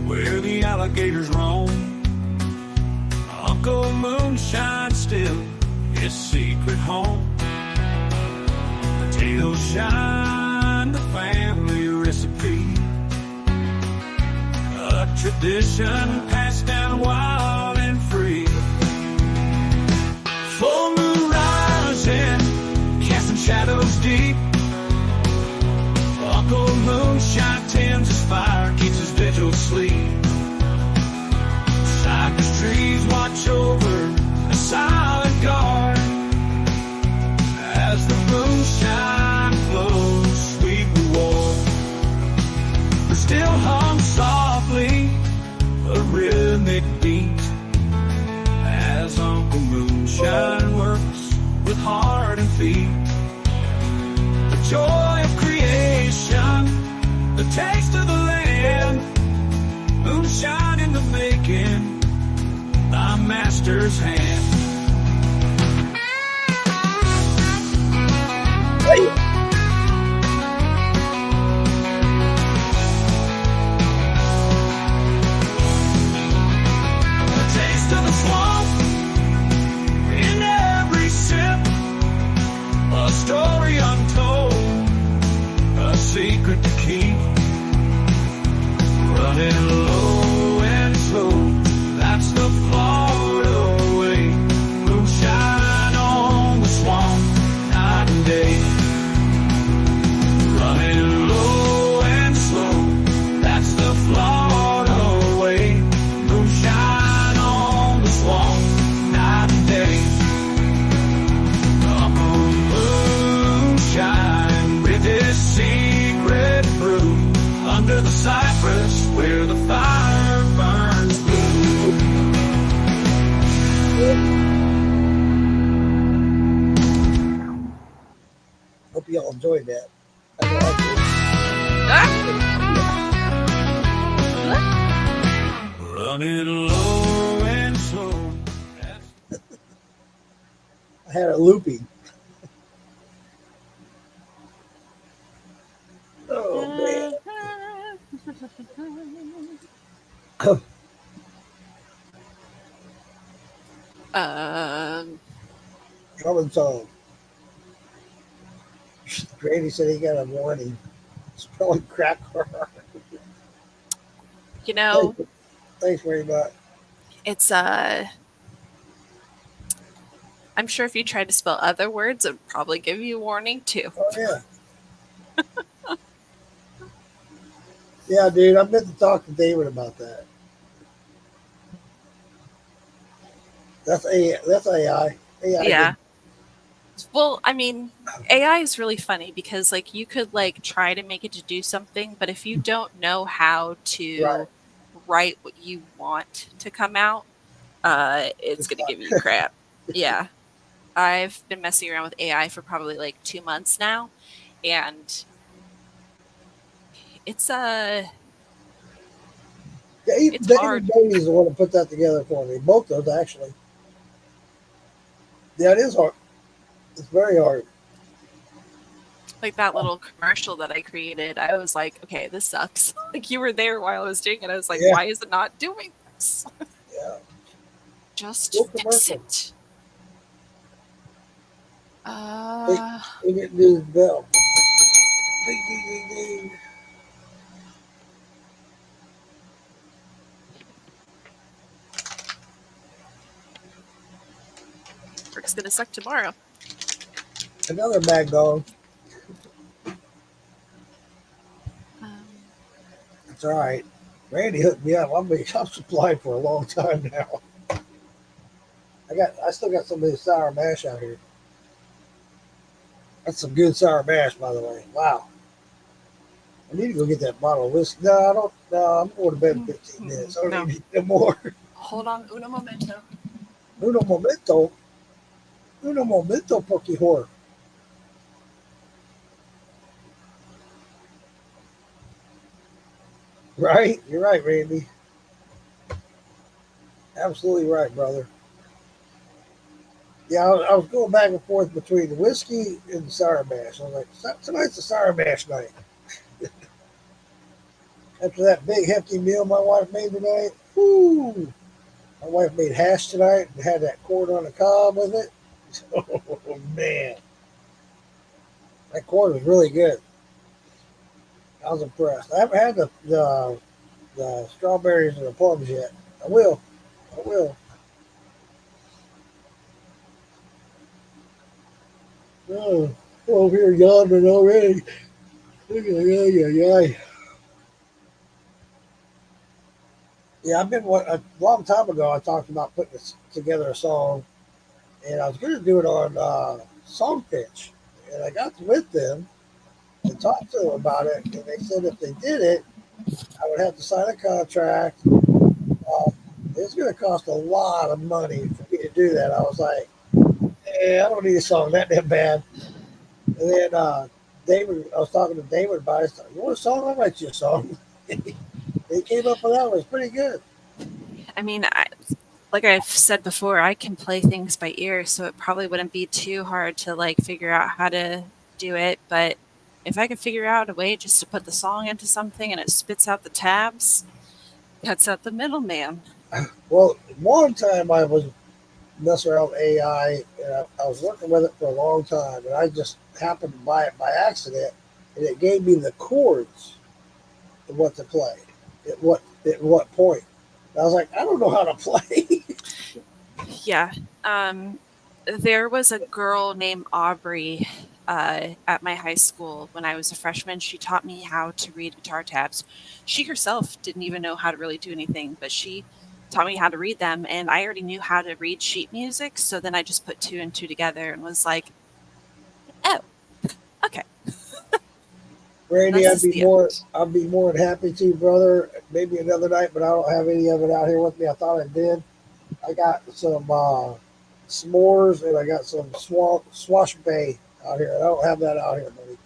where the alligators roam, Uncle Moonshine still his secret home. Potato shine, the family recipe, a tradition passed down wild and free. Full moon rising, casting shadows deep. Uncle Moonshine tends his fire, keeps his vigil sleep. Cypress trees watch over a silent guard as the moonshine flows, sweet reward. But still hum softly a rhythmic beat as Uncle Moonshine works with heart and feet. The joy of creation, the taste of the land, moonshine in the making, thy master's hand. The taste of the swamp in every sip, a story untold, a secret to keep. Running low and slow, that's the Florida way. Moonshine on the swamp, night and day. Running low and slow, that's the Florida way. Moonshine on the swamp, night and day. Uncle Moonshine with his secret brew under the cypress where the fire burns blue. Hope you all enjoyed that. I know I did. Running low and slow. I had it looping. Oh man. Drummond song. Grady said he got a warning. Spelling crack. You know, Thanks very much. it's I'm sure if you tried to spell other words, it would probably give you a warning too. Oh yeah. Yeah, dude, I meant to talk to David about that. That's AI. AI. Yeah. Well, I mean, AI is really funny because like you could like try to make it to do something, but if you don't know how to Right. write what you want to come out, it's gonna give you crap. Yeah. I've been messing around with AI for probably like 2 months now, and it's Yeah, It's David hard. Bailey's the one to put that together for me. Both those actually. Yeah, it is hard. It's very hard. like that little commercial that I created. I was like, okay, this sucks. Like you were there while I was doing it. I was like, Yeah. why is it not doing this? Yeah. Just Go fix commercial. it. We get to do the bell. Ding, ding, ding, ding. Work's gonna suck tomorrow. Another bag dog. It's all right. Randy hooked me up. I'm supplied for a long time now. I still got some of this sour mash out here. That's some good sour mash, by the way. Wow. I need to go get that bottle of whiskey. No, I don't. No, I'm going to bed in 15 minutes. I don't No. need to eat no more. Hold on, uno momento. Uno momento. Uno momento, Porky Whore. Right? You're right, Randy. Absolutely right, brother. Yeah, I was going back and forth between the whiskey and the sour mash. I was like, tonight's the sour mash night. After that big hefty meal my wife made tonight, whoo! My wife made hash tonight and had that corn on the cob with it. Oh man, that corn was really good. I was impressed. I haven't had the strawberries and the plums yet. I will. Oh, over here yawning already. Yeah, I've been a long time ago. I talked about putting together a song, and I was going to do it on Songpitch, and I got with them and talked to them about it, and they said if they did it, I would have to sign a contract. It's going to cost a lot of money for me to do that. I was like, I don't need a song that damn bad. And then I was talking to David about it. You want a song? I'll write you a song. They came up with that one. It's pretty good. I mean, like I've said before, I can play things by ear, so it probably wouldn't be too hard to like figure out how to do it. But if I could figure out a way just to put the song into something and it spits out the tabs, cuts out the middleman. Well, one time I was messing around with AI, and I was working with it for a long time, and I just happened to buy it by accident, and it gave me the chords of what to play at what point. And I was like, I don't know how to play. Yeah. There was a girl named Aubrey at my high school when I was a freshman. She taught me how to read guitar tabs. She herself didn't even know how to really do anything, but she taught me how to read them, and I already knew how to read sheet music. So then I just put two and two together and was like, oh, okay. Randy, That's the I'd be more than happy to, brother. Maybe another night, but I don't have any of it out here with me. I thought I did. I got some s'mores and I got some swash bay out here. I don't have that out here, buddy.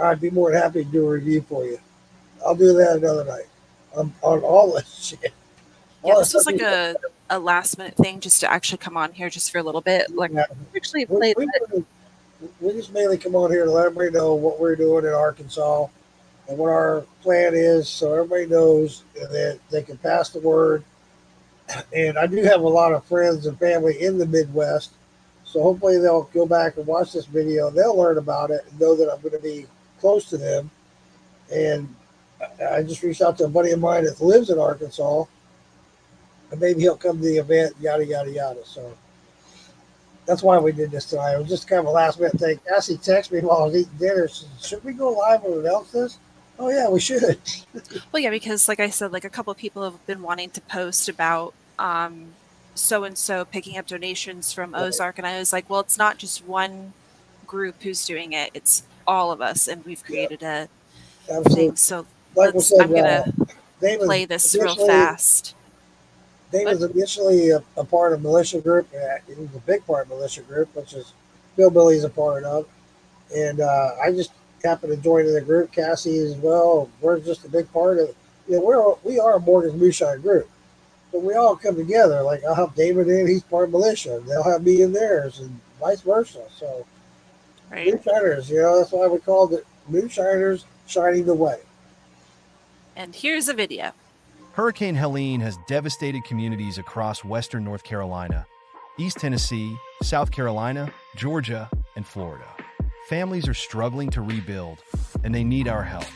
I'd be more than happy to do a review for you. I'll do that another night on all this shit. Yeah, this was like a last minute thing just to actually come on here just for a little bit. Like, Yeah. actually played it. We just mainly come on here to let everybody know what we're doing in Arkansas and what our plan is, so everybody knows, and that they can pass the word. And I do have a lot of friends and family in the Midwest, so hopefully they'll go back and watch this video. They'll learn about it and know that I'm going to be close to them. And I just reached out to a buddy of mine that lives in Arkansas, and maybe he'll come to the event, yada, yada, yada. So that's why we did this tonight. It was just kind of a last minute thing. Cassie texted me while I was eating dinner. She said, should we go live and announce this? Oh, yeah, we should. Well, yeah, because like I said, like a couple of people have been wanting to post about so and so picking up donations from Ozark, and I was like, well, it's not just one group who's doing it; it's all of us, and we've created a Absolutely. thing. So Like we said, I'm gonna David play this real fast. David's initially a part of militia group. He was a big part of militia group, which is Bill Billy's a part of. And I just happened to join in the group. Cassie as well. We're just a big part of. We are a Morgan's Moonshine group, but we all come together. Like I'll have David in; he's part of militia. And they'll have me in theirs, and vice versa. So Right. Moonshiners, that's why we called it Moonshiners Shining the Way. And here's a video. Hurricane Helene has devastated communities across western North Carolina, East Tennessee, South Carolina, Georgia, and Florida. Families are struggling to rebuild, and they need our help.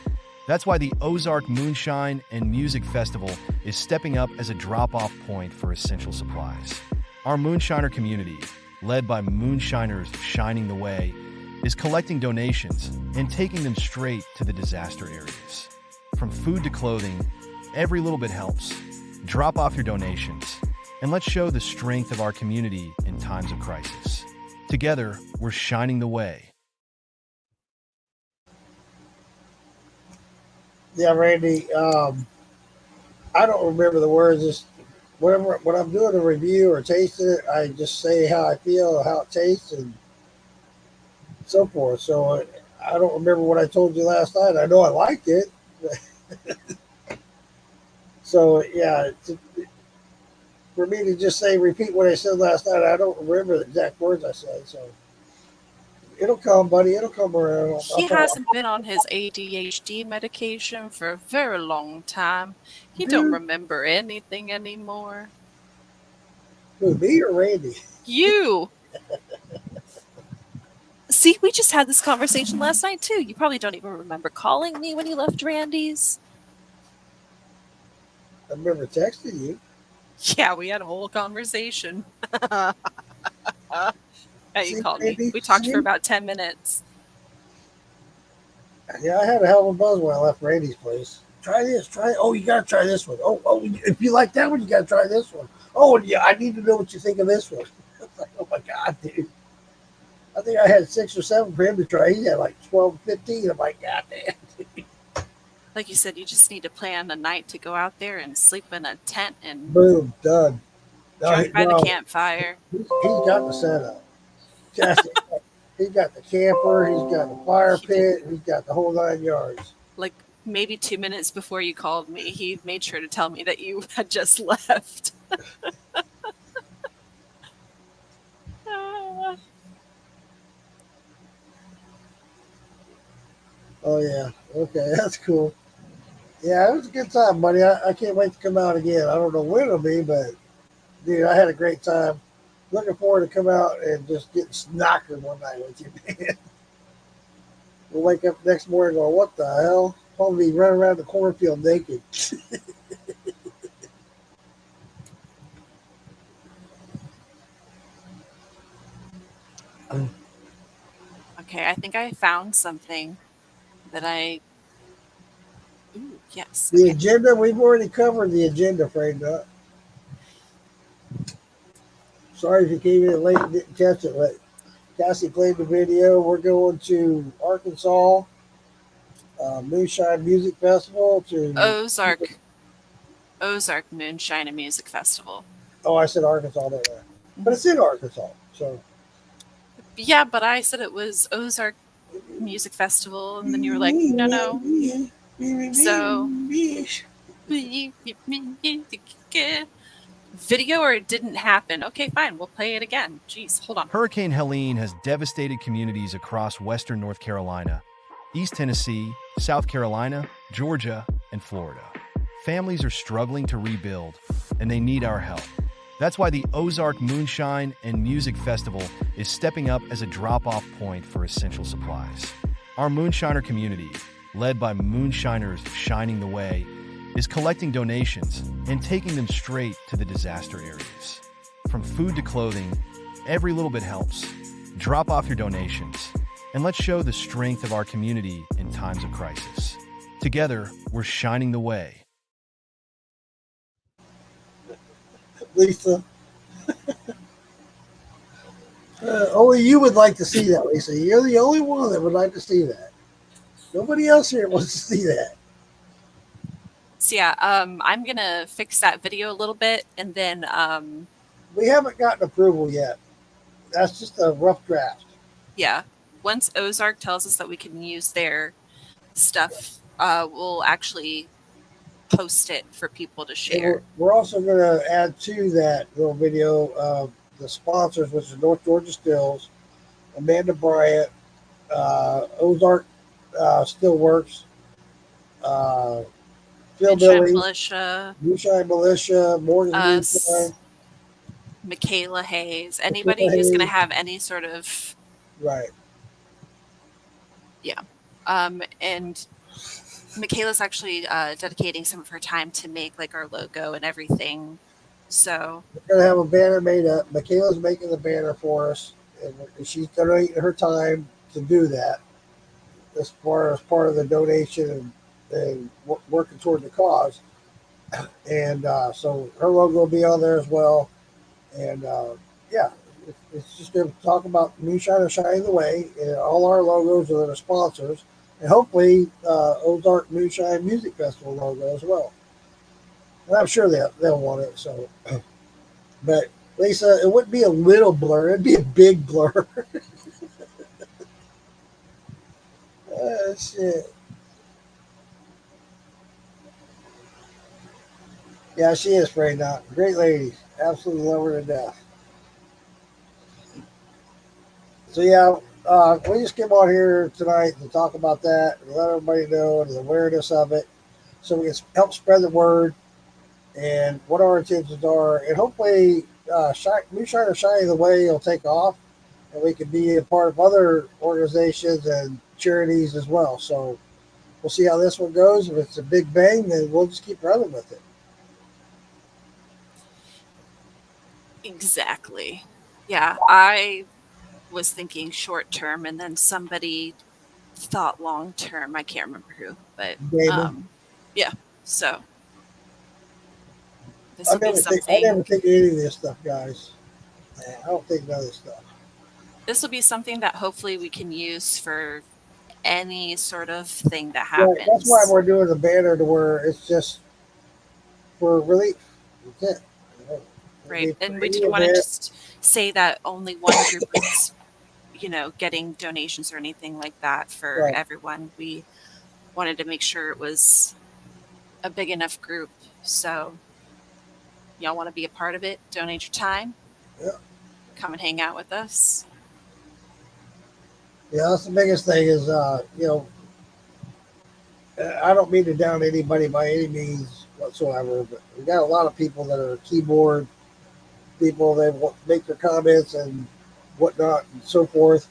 That's why the Ozark Moonshine and Music Festival is stepping up as a drop-off point for essential supplies. Our Moonshiner community, led by Moonshiners Shining the Way, is collecting donations and taking them straight to the disaster areas. From food to clothing, every little bit helps. Drop off your donations, and let's show the strength of our community in times of crisis. Together, we're shining the way. Yeah, Randy. I don't remember the words. Just whatever when I'm doing a review or tasting it, I just say how I feel, how it tastes, and so forth. So I don't remember what I told you last night. I know I liked it. So yeah, for me to just say repeat what I said last night, I don't remember the exact words I said. So it'll come, buddy. It'll come around. He hasn't been on his ADHD medication for a very long time. He don't remember anything anymore. Who, me or Randy? You! See, we just had this conversation last night, too. You probably don't even remember calling me when you left Randy's. I remember texting you. Yeah, we had a whole conversation. Yeah, See, you called me. baby, We talked see? for about 10 minutes. Yeah, I had a hell of a buzz when I left Randy's place. Try this. Try. Oh, you gotta try this one. Oh, if you like that one, you gotta try this one. Oh, and yeah, I need to know what you think of this one. It's like, oh my god, dude. I think I had 6 or 7 for him to try. He had like 12, 15. I'm like, god damn. Dude. Like you said, you just need to plan a night to go out there and sleep in a tent and Boom, done. drive by No, the campfire. he's got the setup. Just, he's got the camper. He's got the fire pit. He's got the whole 9 yards. Like maybe 2 minutes before you called me, he made sure to tell me that you had just left. Oh yeah. Okay, that's cool. Yeah, it was a good time, buddy. I can't wait to come out again. I don't know when it'll be, but dude, I had a great time. Looking forward to come out and just get snockered one night with you, man. We'll wake up next morning going, what the hell? Probably be running around the cornfield naked. Okay, I think I found something that I. Ooh, yes. The Okay. agenda, we've already covered the agenda, Freda. Sorry if you came in late and didn't catch it, but Cassie played the video. We're going to Arkansas Moonshine Music Festival to Ozark Moonshine and Music Festival. Oh, I said Arkansas, didn't I? But it's in Arkansas, so Yeah, but I said it was Ozark Music Festival, and then you were like, no. So video or it didn't happen. Okay, fine. We'll play it again. Jeez, hold on. Hurricane Helene has devastated communities across western North Carolina, East Tennessee, South Carolina, Georgia, and Florida. Families are struggling to rebuild, and they need our help. That's why the Ozark Moonshine and Music Festival is stepping up as a drop-off point for essential supplies. Our Moonshiner community, led by Moonshiners Shining the Way, is collecting donations and taking them straight to the disaster areas. From food to clothing, every little bit helps. Drop off your donations, and let's show the strength of our community in times of crisis. Together, we're shining the way. Lisa. Only you would like to see that, Lisa. You're the only one that would like to see that. Nobody else here wants to see that. So yeah, I'm gonna fix that video a little bit, and then We haven't gotten approval yet. That's just a rough draft. yeah, once Ozark tells us that we can use their stuff, we'll actually post it for people to And share. we're also going to add to that little video the sponsors, which is North Georgia Stills, Amanda Bryant, Ozark Stillworks, Hillbilly, Militia, Moonshine Militia, Morgan us, Moonshine. Michaela Hayes, anybody who's going to have any sort of Right. and Michaela's actually dedicating some of her time to make like our logo and everything. So We're gonna have a banner made up. Michaela's making the banner for us, and she's donating her time to do that. As far as part of the donation and working toward the cause, and so her logo will be on there as well. And yeah, it's just going to talk about Moonshine and Shining the Way, and all our logos are the sponsors, and hopefully Ozark Moonshine Music Festival logo as well. And I'm sure they'll want it. So, but Lisa, it wouldn't be a little blur; it'd be a big blur. Shit. Yeah, she is afraid not. Great lady. Absolutely love her to death. So yeah, we just came on here tonight to talk about that and let everybody know the awareness of it, so we can help spread the word and what our intentions are, and hopefully, Moonshine or Shining the Way will take off, and we can be a part of other organizations and charities as well. So we'll see how this one goes. If it's a big bang, then we'll just keep running with it. exactly. Yeah, I was thinking short term, and then somebody thought long term. I can't remember who, but David? yeah. So this I will be never something. think any of this stuff, guys. I don't think none of this stuff. This will be something that hopefully we can use for any sort of thing that Right, happens. that's why we're doing the banner to where it's just for relief. That's it. You know, Right, and we any didn't want to event- just say that only one group was, getting donations or anything like that for Right. everyone. We wanted to make sure it was a big enough group. So, y'all want to be a part of it? Donate your time. Yeah. Come and hang out with us. Yeah, that's the biggest thing is, I don't mean to down anybody by any means whatsoever, but we got a lot of people that are keyboard people. They make their comments and whatnot and so forth,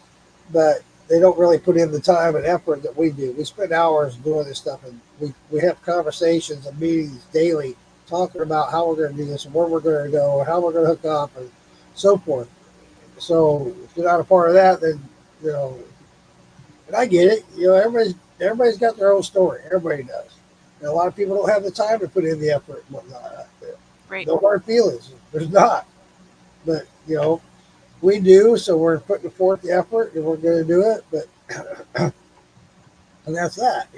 but they don't really put in the time and effort that we do. We spend hours doing this stuff, and we have conversations and meetings daily talking about how we're going to do this and where we're going to go and how we're going to hook up and so forth. So if you're not a part of that, then, and I get it. Everybody's got their own story. Everybody does. And a lot of people don't have the time to put in the effort and whatnot. Right. No hard feelings. There's not. But, we do, so we're putting forth the effort and we're going to do it. But, and that's that,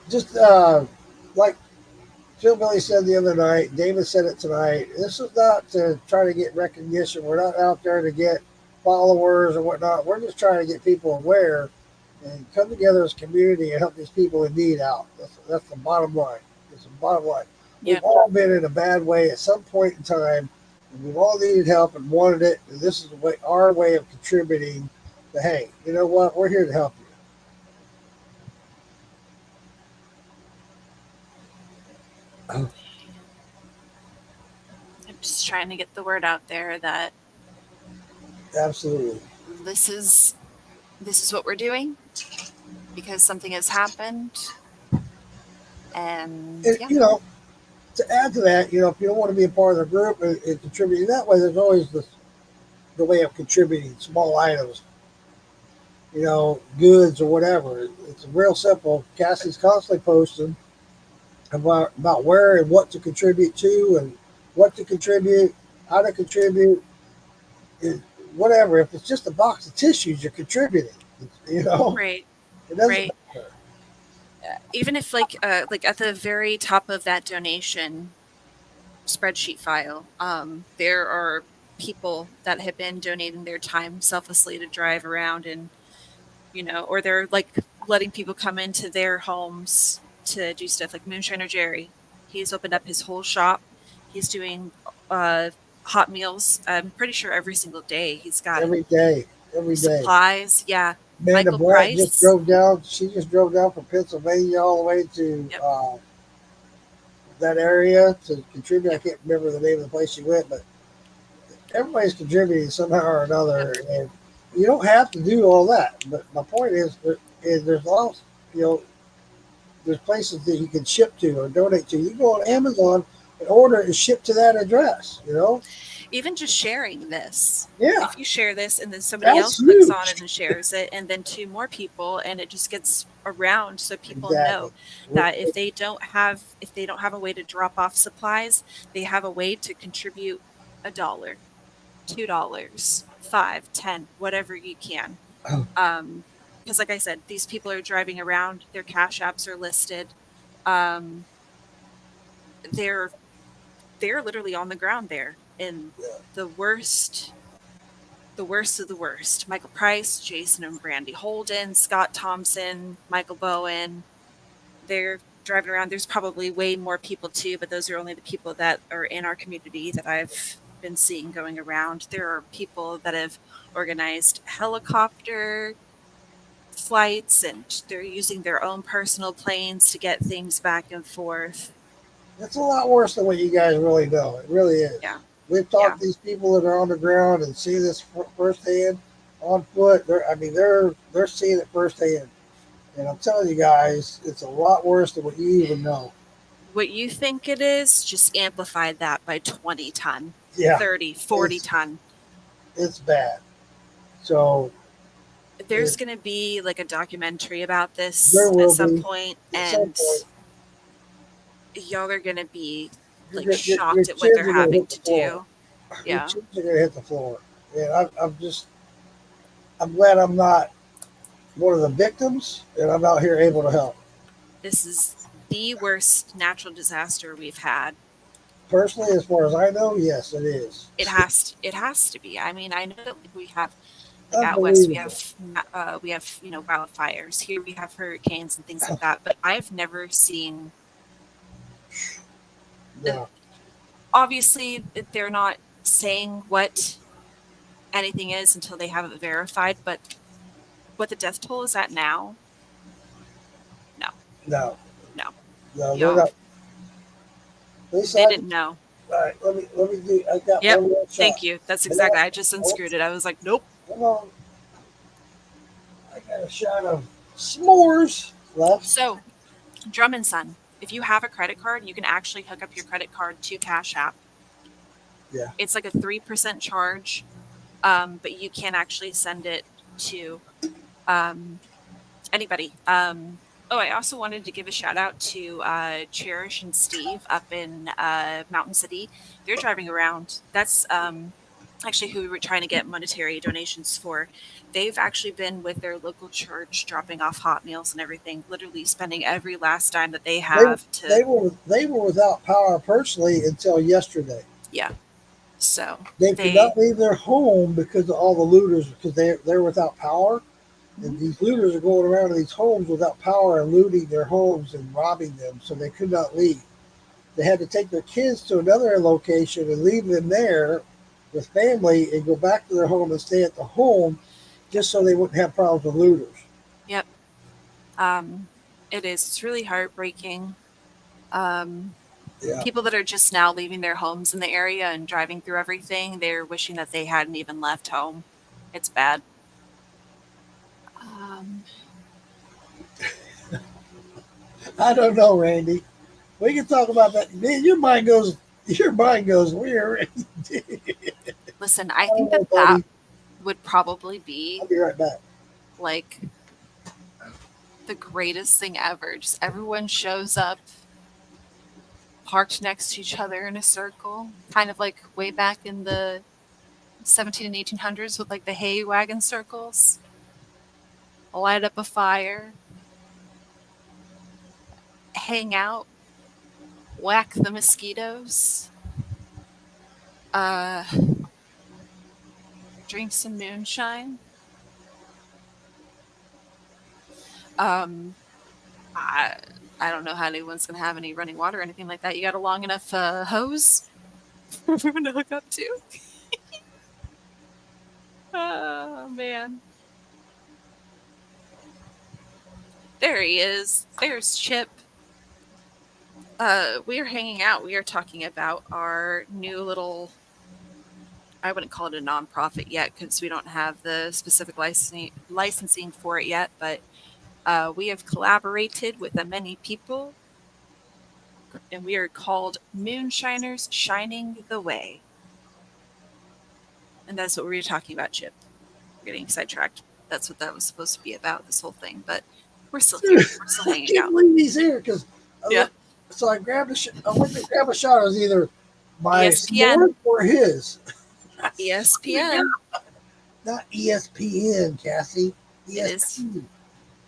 Just like Phil Billy said the other night, David said it tonight. This is not to try to get recognition. We're not out there to get followers or whatnot. We're just trying to get people aware and come together as a community and help these people in need out. That's the bottom line. It's the bottom line. Yep. We've all been in a bad way at some point in time, and we've all needed help and wanted it. And this is our way of contributing to, hey, you know what? We're here to help you. I'm just trying to get the word out there that Absolutely. this is what we're doing because something has happened. And And, yeah. to add to that, if you don't want to be a part of the group and contributing that way, there's always the way of contributing small items, goods or whatever. It's real simple. Cassie's constantly posting about where and what to contribute to and what to contribute, how to contribute, whatever. If it's just a box of tissues, you're contributing, Right. It doesn't Right. matter. Even if like at the very top of that donation spreadsheet file, there are people that have been donating their time selflessly to drive around and or they're like letting people come into their homes to do stuff like Moonshiner Jerry. He's opened up his whole shop. He's doing hot meals. I'm pretty sure every single day he's got Every day. supplies. Yeah. Amanda Michael Blatt just Price. drove down. She just drove down from Pennsylvania all the way to Yep. that area to contribute. I can't remember the name of the place she went, but everybody's contributing somehow or another, and you don't have to do all that. But my point is, there's also, you know, there's places that you can ship to or donate to. You go on Amazon and order it and ship to that address. You know, Even just sharing this. yeah, If you share this and then somebody That's else clicks huge. on it and shares it, and then 2 more people, and it just gets around so people exactly. know that if they don't have a way to drop off supplies, they have a way to contribute $1, $2, 5, 10, whatever you can. Because like I said, these people are driving around, their cash apps are listed. Um, they're literally on the ground there in the worst of the worst. Michael Price, Jason and Brandy Holden, Scott Thompson, Michael Bowen. They're driving around. There's probably way more people too, but those are only the people that are in our community that I've been seeing going around. There are people that have organized helicopter flights and they're using their own personal planes to get things back and forth. It's a lot worse than what you guys really know. It really is. Yeah. We've talked to these people that are on the ground and see this firsthand on foot. They're seeing it firsthand. And I'm telling you guys, it's a lot worse than what you even know. What you think it is, just amplify that by 20 ton, Yeah, 30, 40 ton. it's bad. So There's going to be like a documentary about this There will at some be. point, At some and point. y'all are going to be like Your shocked kids at what are they're gonna having hit to the floor. do. Your Yeah. chips are gonna hit the floor. And I'm glad I'm not one of the victims, and I'm out here able to help. This is the worst natural disaster we've had. Personally, as far as I know, yes, it is. It has to be. I mean, I know that we have like out west we have wildfires. Here we have hurricanes and things like that, but I've never seen Yeah. obviously they're not saying what anything is until they have it verified, but what the death toll is at now, No. No. No, Y'all. they're not. Lisa, they didn't know. all right, let me do. I got Yep. one more shot. Thank you. That's exactly. I just unscrewed it. I was like, nope. Come on. I got a shot of s'mores left. So, Drum & Son, if you have a credit card, you can actually hook up your credit card to Cash App. Yeah. It's like a 3% charge, but you can actually send it to anybody. I also wanted to give a shout out to Cherish and Steve up in Mountain City. They're driving around. That's actually who we were trying to get monetary donations for. They've actually been with their local church, dropping off hot meals and everything, literally spending every last dime that they have They were without power personally until yesterday. Yeah. So They could not leave their home because of all the looters, because they're without power. And these looters are going around to these homes without power and looting their homes and robbing them, so they could not leave. They had to take their kids to another location and leave them there with family and go back to their home and stay at the home just so they wouldn't have problems with looters. Yep. It is. It's really heartbreaking. Yeah. People that are just now leaving their homes in the area and driving through everything, they're wishing that they hadn't even left home. It's bad. I don't know, Randy. We can talk about that. Man, your mind goes where? Listen, I think that would probably be I'll be right back. like the greatest thing ever. Just everyone shows up, parked next to each other in a circle, kind of like way back in the 17 and 1800s with like the hay wagon circles. Light up a fire, hang out, whack the mosquitoes, drink some moonshine. I don't know how anyone's gonna have any running water or anything like that. You got a long enough hose for everyone to hook up to? Oh man. There he is. There's Chip. We are hanging out. We are talking about our new little, I wouldn't call it a nonprofit yet because we don't have the specific licensing for it yet, but we have collaborated with many people, and we are called Moonshiners Shining the Way. And that's what we were talking about, Chip. We're getting sidetracked. That's what that was supposed to be about, this whole thing. But we're still here. We're still I hanging can't out. believe he's here because Yeah. So I grabbed I went to grab a shot. It was either my ESPN. snort or his. ESPN. Not ESPN, Cassie. It is. ESPN.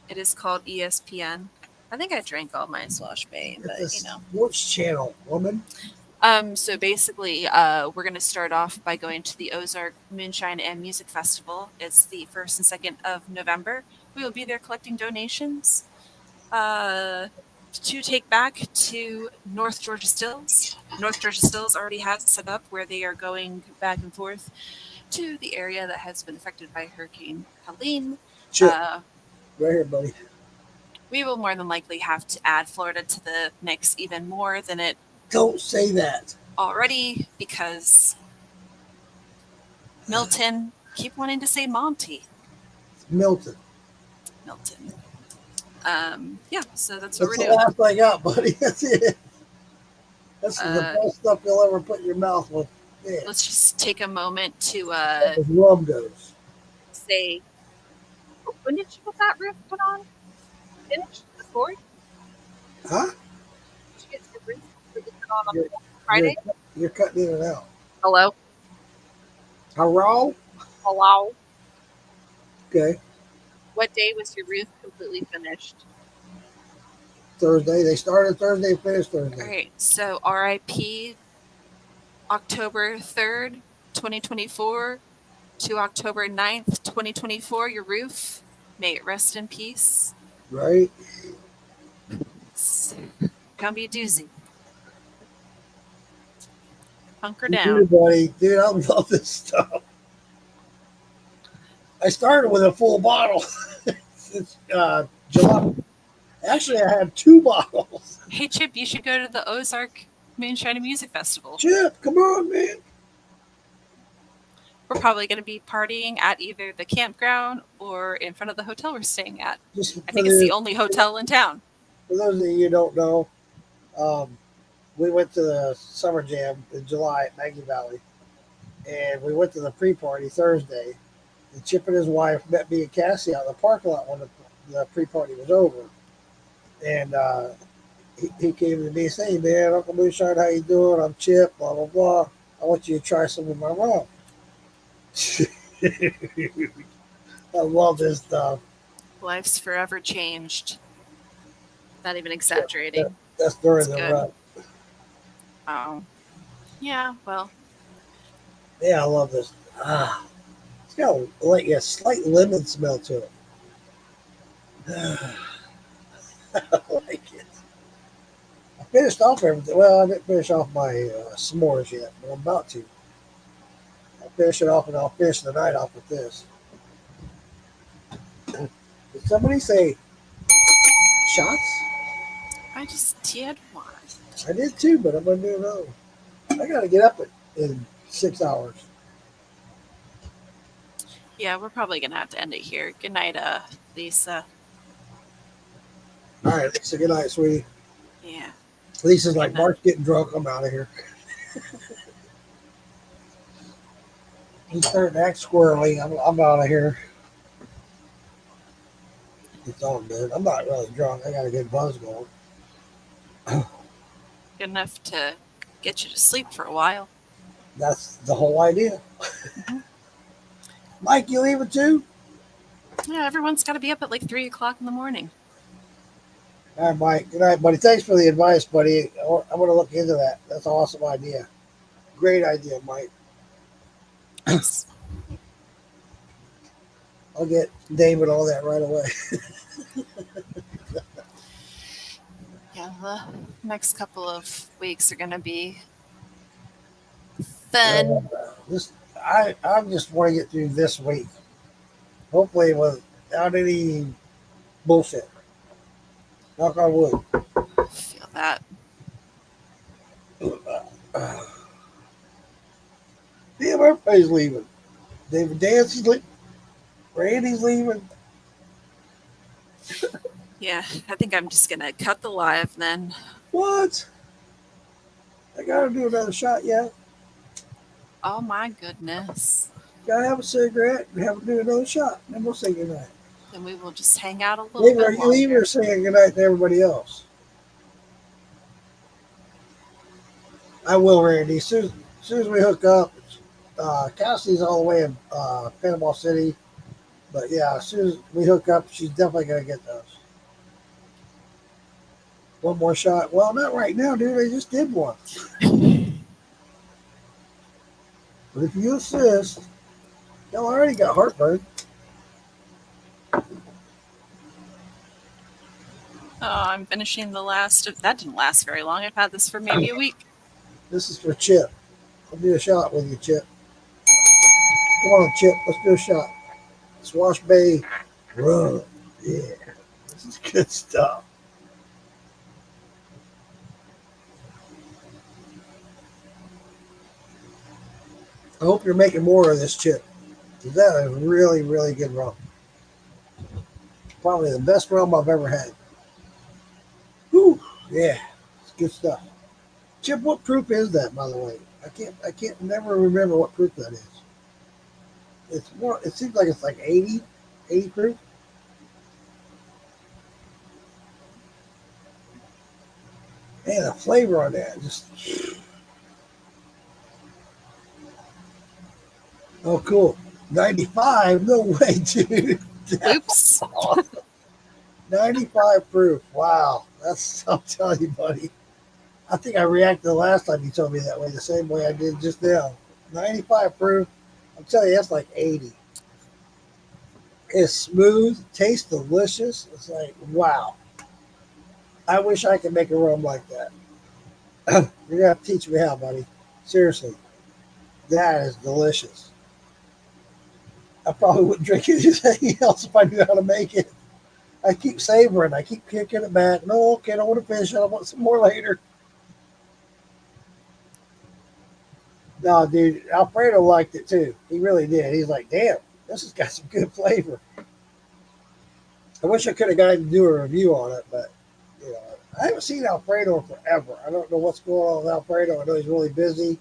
It is called ESPN. I think I drank all my Slosh Bay, but It's you a know. sports channel, woman. So basically, we're going to start off by going to the Ozark Moonshine and Music Festival. It's the 1st and 2nd of November. We will be there collecting donations to take back to North Georgia Stills. North Georgia Stills already has it set up where they are going back and forth to the area that has been affected by Hurricane Helene. Chip, right here, buddy. We will more than likely have to add Florida to the mix even more than it Don't say that. already because Milton, keep wanting to say Monty. Milton. Milton. Yeah, so that's That's what we're the doing. last I got, buddy. That's it. That's the Uh, best stuff you'll ever put in your mouth with. Yeah. Let's just take a moment to As rum goes. say, when did you get that roof put on? Finished? The 4th? Huh? Did you get the roof put on Friday? You're cutting in and out. Hello? Hello? Hello? Okay. What day was your roof completely finished? Thursday. They started Thursday, finished Thursday. All right, so RIP October 3rd, 2024 to October 9th, 2024, your roof. May it rest in peace. Right? It's gonna be a doozy. Hunker You down. too, buddy. Dude, I love this stuff. I started with a full bottle since July. Actually, I had 2 bottles. Hey Chip, you should go to the Ozark Moonshine and Music Festival. Chip, come on, man. We're probably going to be partying at either the campground or in front of the hotel we're staying at. Just I think it's the only hotel in town. For those of you who don't know, we went to the Summer Jam in July at Maggie Valley, and we went to the pre-party Thursday. And Chip and his wife met me and Cassie out in the parking lot when the pre-party was over. And he came to me and said, "Hey, man, Uncle Moonshine, how you doing? I'm Chip, blah, blah, blah. I want you to try some of my rum." I love this stuff. Life's forever changed. Not even exaggerating. That's during That's the good. run. Oh. Yeah, well, Yeah, I love this. It's got like a slight lemon smell to it. I like it. I finished off everything. Well, I didn't finish off my s'mores yet, but I'm about to. I'll finish it off, and I'll finish the night off with this. Did somebody say shots? I just did one. I did too, but I'm gonna do another one. I gotta get up in 6 hours. Yeah, we're probably going to have to end it here. Good night, Lisa. All right, Lisa. Good night, sweetie. Yeah. Lisa's like, Good night. "Mark's getting drunk. I'm out of here." He's starting to act squirrely. I'm out of here. It's all good. I'm not really drunk. I got a good buzz going. Good enough to get you to sleep for a while. That's the whole idea. Mike, you leaving too? Yeah, everyone's got to be up at like 3 o'clock in the morning. All right, Mike. Good night, buddy. Thanks for the advice, buddy. I'm going to look into that. That's an awesome idea. Great idea, Mike. I'll get David all that right away. Yeah, the next couple of weeks are going to be fun. I just want to get through this week. Hopefully without any bullshit. Knock on wood. Feel that. Damn, everybody's leaving. David Dancy's leaving. Randy's leaving. Yeah, I think I'm just gonna cut the live then. What? I gotta do another shot yet. Oh my goodness. Gotta have a cigarette and have to do another shot. Then we'll say goodnight. Then we will just hang out a little David, bit are you leaving longer. or saying goodnight to everybody else? I will, Randy. As soon as we hook up, Cassie's all the way in Panama City. But yeah, as soon as we hook up, she's definitely going to get those. One more shot. Well, not right now, dude. I just did one. But if you insist, y'all already got heartburn. Oh, I'm finishing the last of that. Didn't last very long. I've had this for maybe a week. This is for Chip. I'll do a shot with you, Chip. Come on, Chip. Let's do a shot. Swash Bay Rum. Yeah. This is good stuff. I hope you're making more of this, Chip. That is really, really good rum. Probably the best rum I've ever had. Whew. Yeah. It's good stuff. Chip, what proof is that, by the way? I can't never remember what proof that is. It's more, it seems like it's like 80 proof. Man, the flavor on that just. Oh, cool. 95? No way, dude. Oops. 95 proof. Wow. That's, I'm telling you, buddy. I think I reacted the last time you told me that way, the same way I did just now. 95 proof. I'm telling you, that's like 80. It's smooth, tastes delicious. It's like, wow. I wish I could make a rum like that. You're going to have to teach me how, buddy. Seriously. That is delicious. I probably wouldn't drink anything else if I knew how to make it. I keep savoring. I keep kicking it back. No, okay, I don't want to finish it. I want some more later. No, dude, Alfredo liked it too. He really did. He's like, damn, this has got some good flavor. I wish I could have gotten to do a review on it, but you know, I haven't seen Alfredo in forever. I don't know what's going on with Alfredo. I know he's really busy.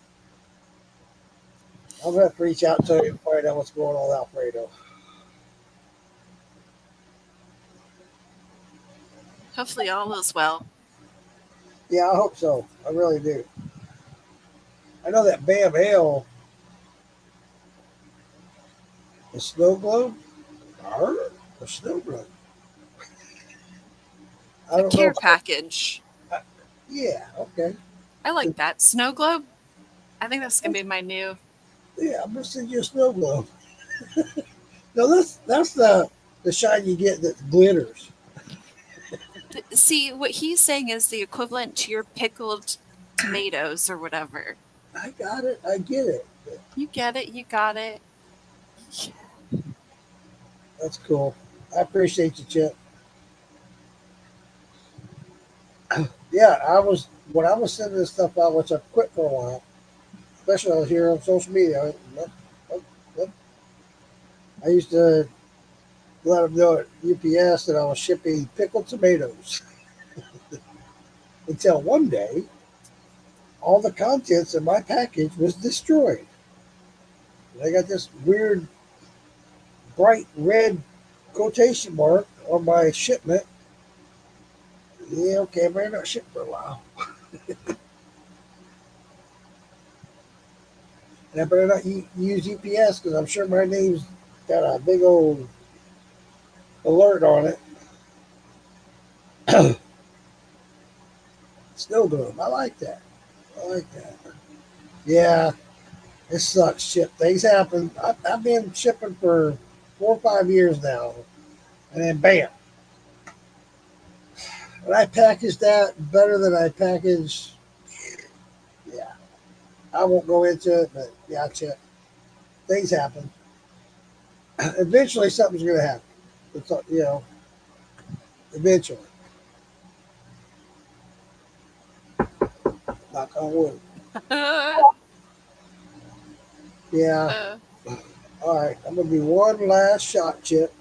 I'm gonna have to reach out to him and find out what's going on with Alfredo. Hopefully all is well. Yeah, I hope so. I really do. I know that Bam Ale, the Snow Globe, or Snow Globe. I The don't know. care package. Yeah, okay. I like that. Snow globe. I think that's gonna be my new. Yeah, I'm gonna send you a Snow Globe. No, that's the shine you get that glitters. See, what he's saying is the equivalent to your pickled tomatoes or whatever. I got it. I get it. You get it. You got it. That's cool. I appreciate you, Chip. Yeah, when I was sending this stuff out, which I quit for a while, especially here on social media. I used to let them know at UPS that I was shipping pickled tomatoes. Until one day, all the contents in my package was destroyed. And I got this weird bright red quotation mark on my shipment. Yeah, okay, I better not ship for a while. And I better not use UPS because I'm sure my name's got a big old alert on it. Snow globe. I like that. Yeah, it sucks. Shit, things happen. I've been shipping for 4 or 5 years now. And then bam. And I packaged that better than I packaged. Yeah. I won't go into it, but yeah, Chip. Things happen. Eventually something's going to happen. It's, you know, eventually. I would. Yeah. All right. I'm gonna do one last shot, Chip,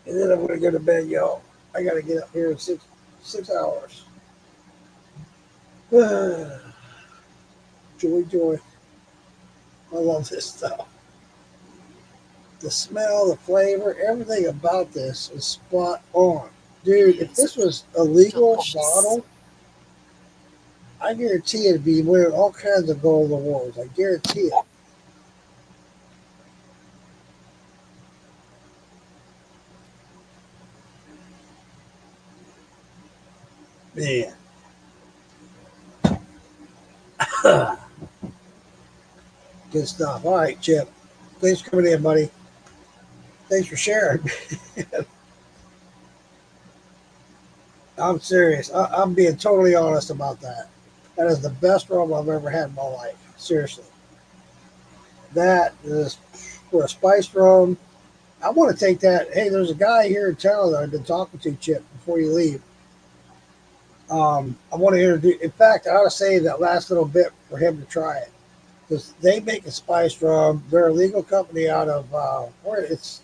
and then I'm gonna go to bed, y'all. I gotta get up here in 6 hours. Joy, joy. I love this stuff. The smell, the flavor, everything about this is spot on. Dude, if this was a legal Delicious. bottle, I guarantee it'd be winning all kinds of gold awards. I guarantee it. Man. Good stuff. All right, Chip. Thanks for coming in, buddy. Thanks for sharing. I'm serious. I'm being totally honest about that. That is the best rum I've ever had in my life. Seriously. That is for a spiced rum. I want to take that. Hey, there's a guy here in town that I've been talking to, Chip, before you leave. I want to introduce. In fact, I ought to save that last little bit for him to try it, because they make a spiced rum. They're a legal company out of where it's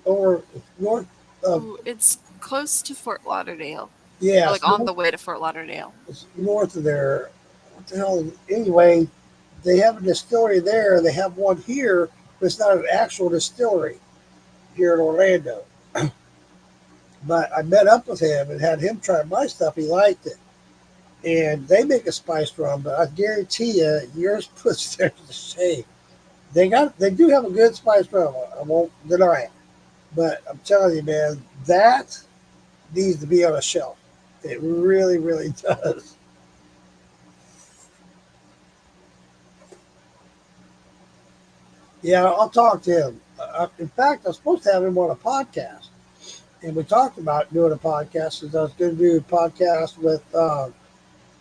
over north of. Ooh, it's close to Fort Lauderdale. Yeah, Like on the way to Fort Lauderdale. it's north of there. What the hell? Anyway, they have a distillery there. They have one here, but it's not an actual distillery here in Orlando. But I met up with him and had him try my stuff. He liked it. And they make a spiced rum, but I guarantee you, yours puts there to shame. They do have a good spiced rum. I won't deny it. But I'm telling you, man, that needs to be on a shelf. It really, really does. Yeah, I'll talk to him. In fact, I was supposed to have him on a podcast. And we talked about doing a podcast, because I was going to do a podcast with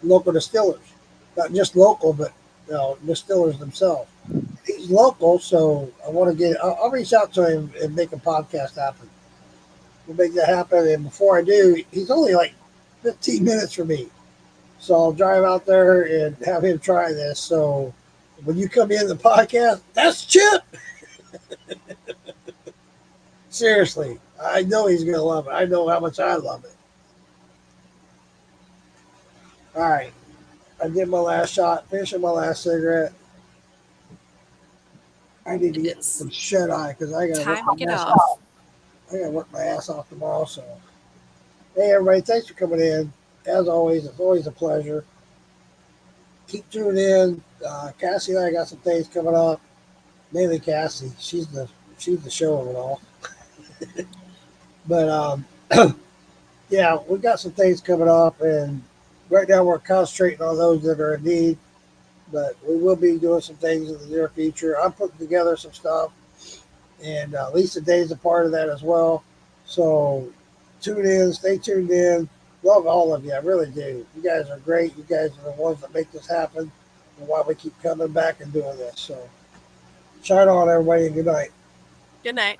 local distillers. Not just local, but distillers themselves. He's local, so I want to get. I'll reach out to him and make a podcast happen. We'll make that happen. And before I do, he's only like 15 minutes from me, so I'll drive out there and have him try this. So when you come in the podcast, that's Chip. Seriously, I know he's gonna love it. I know how much I love it. All right, I did my last shot, finishing my last cigarette. I need to get some shut eye because I gotta Time work to my get ass off. off. I gotta work my ass off tomorrow. So, hey everybody, thanks for coming in. As always, it's always a pleasure. Keep tuning in. Cassie and I got some things coming up. Mainly Cassie. She's the show of it all. But yeah, we got some things coming up, and right now we're concentrating on those that are in need. But we will be doing some things in the near future. I'm putting together some stuff, and Lisa Day's a part of that as well. So tune in, stay tuned in. Love all of you, I really do. You guys are great. You guys are the ones that make this happen, and why we keep coming back and doing this. So shine on, everybody, and good night. Good night.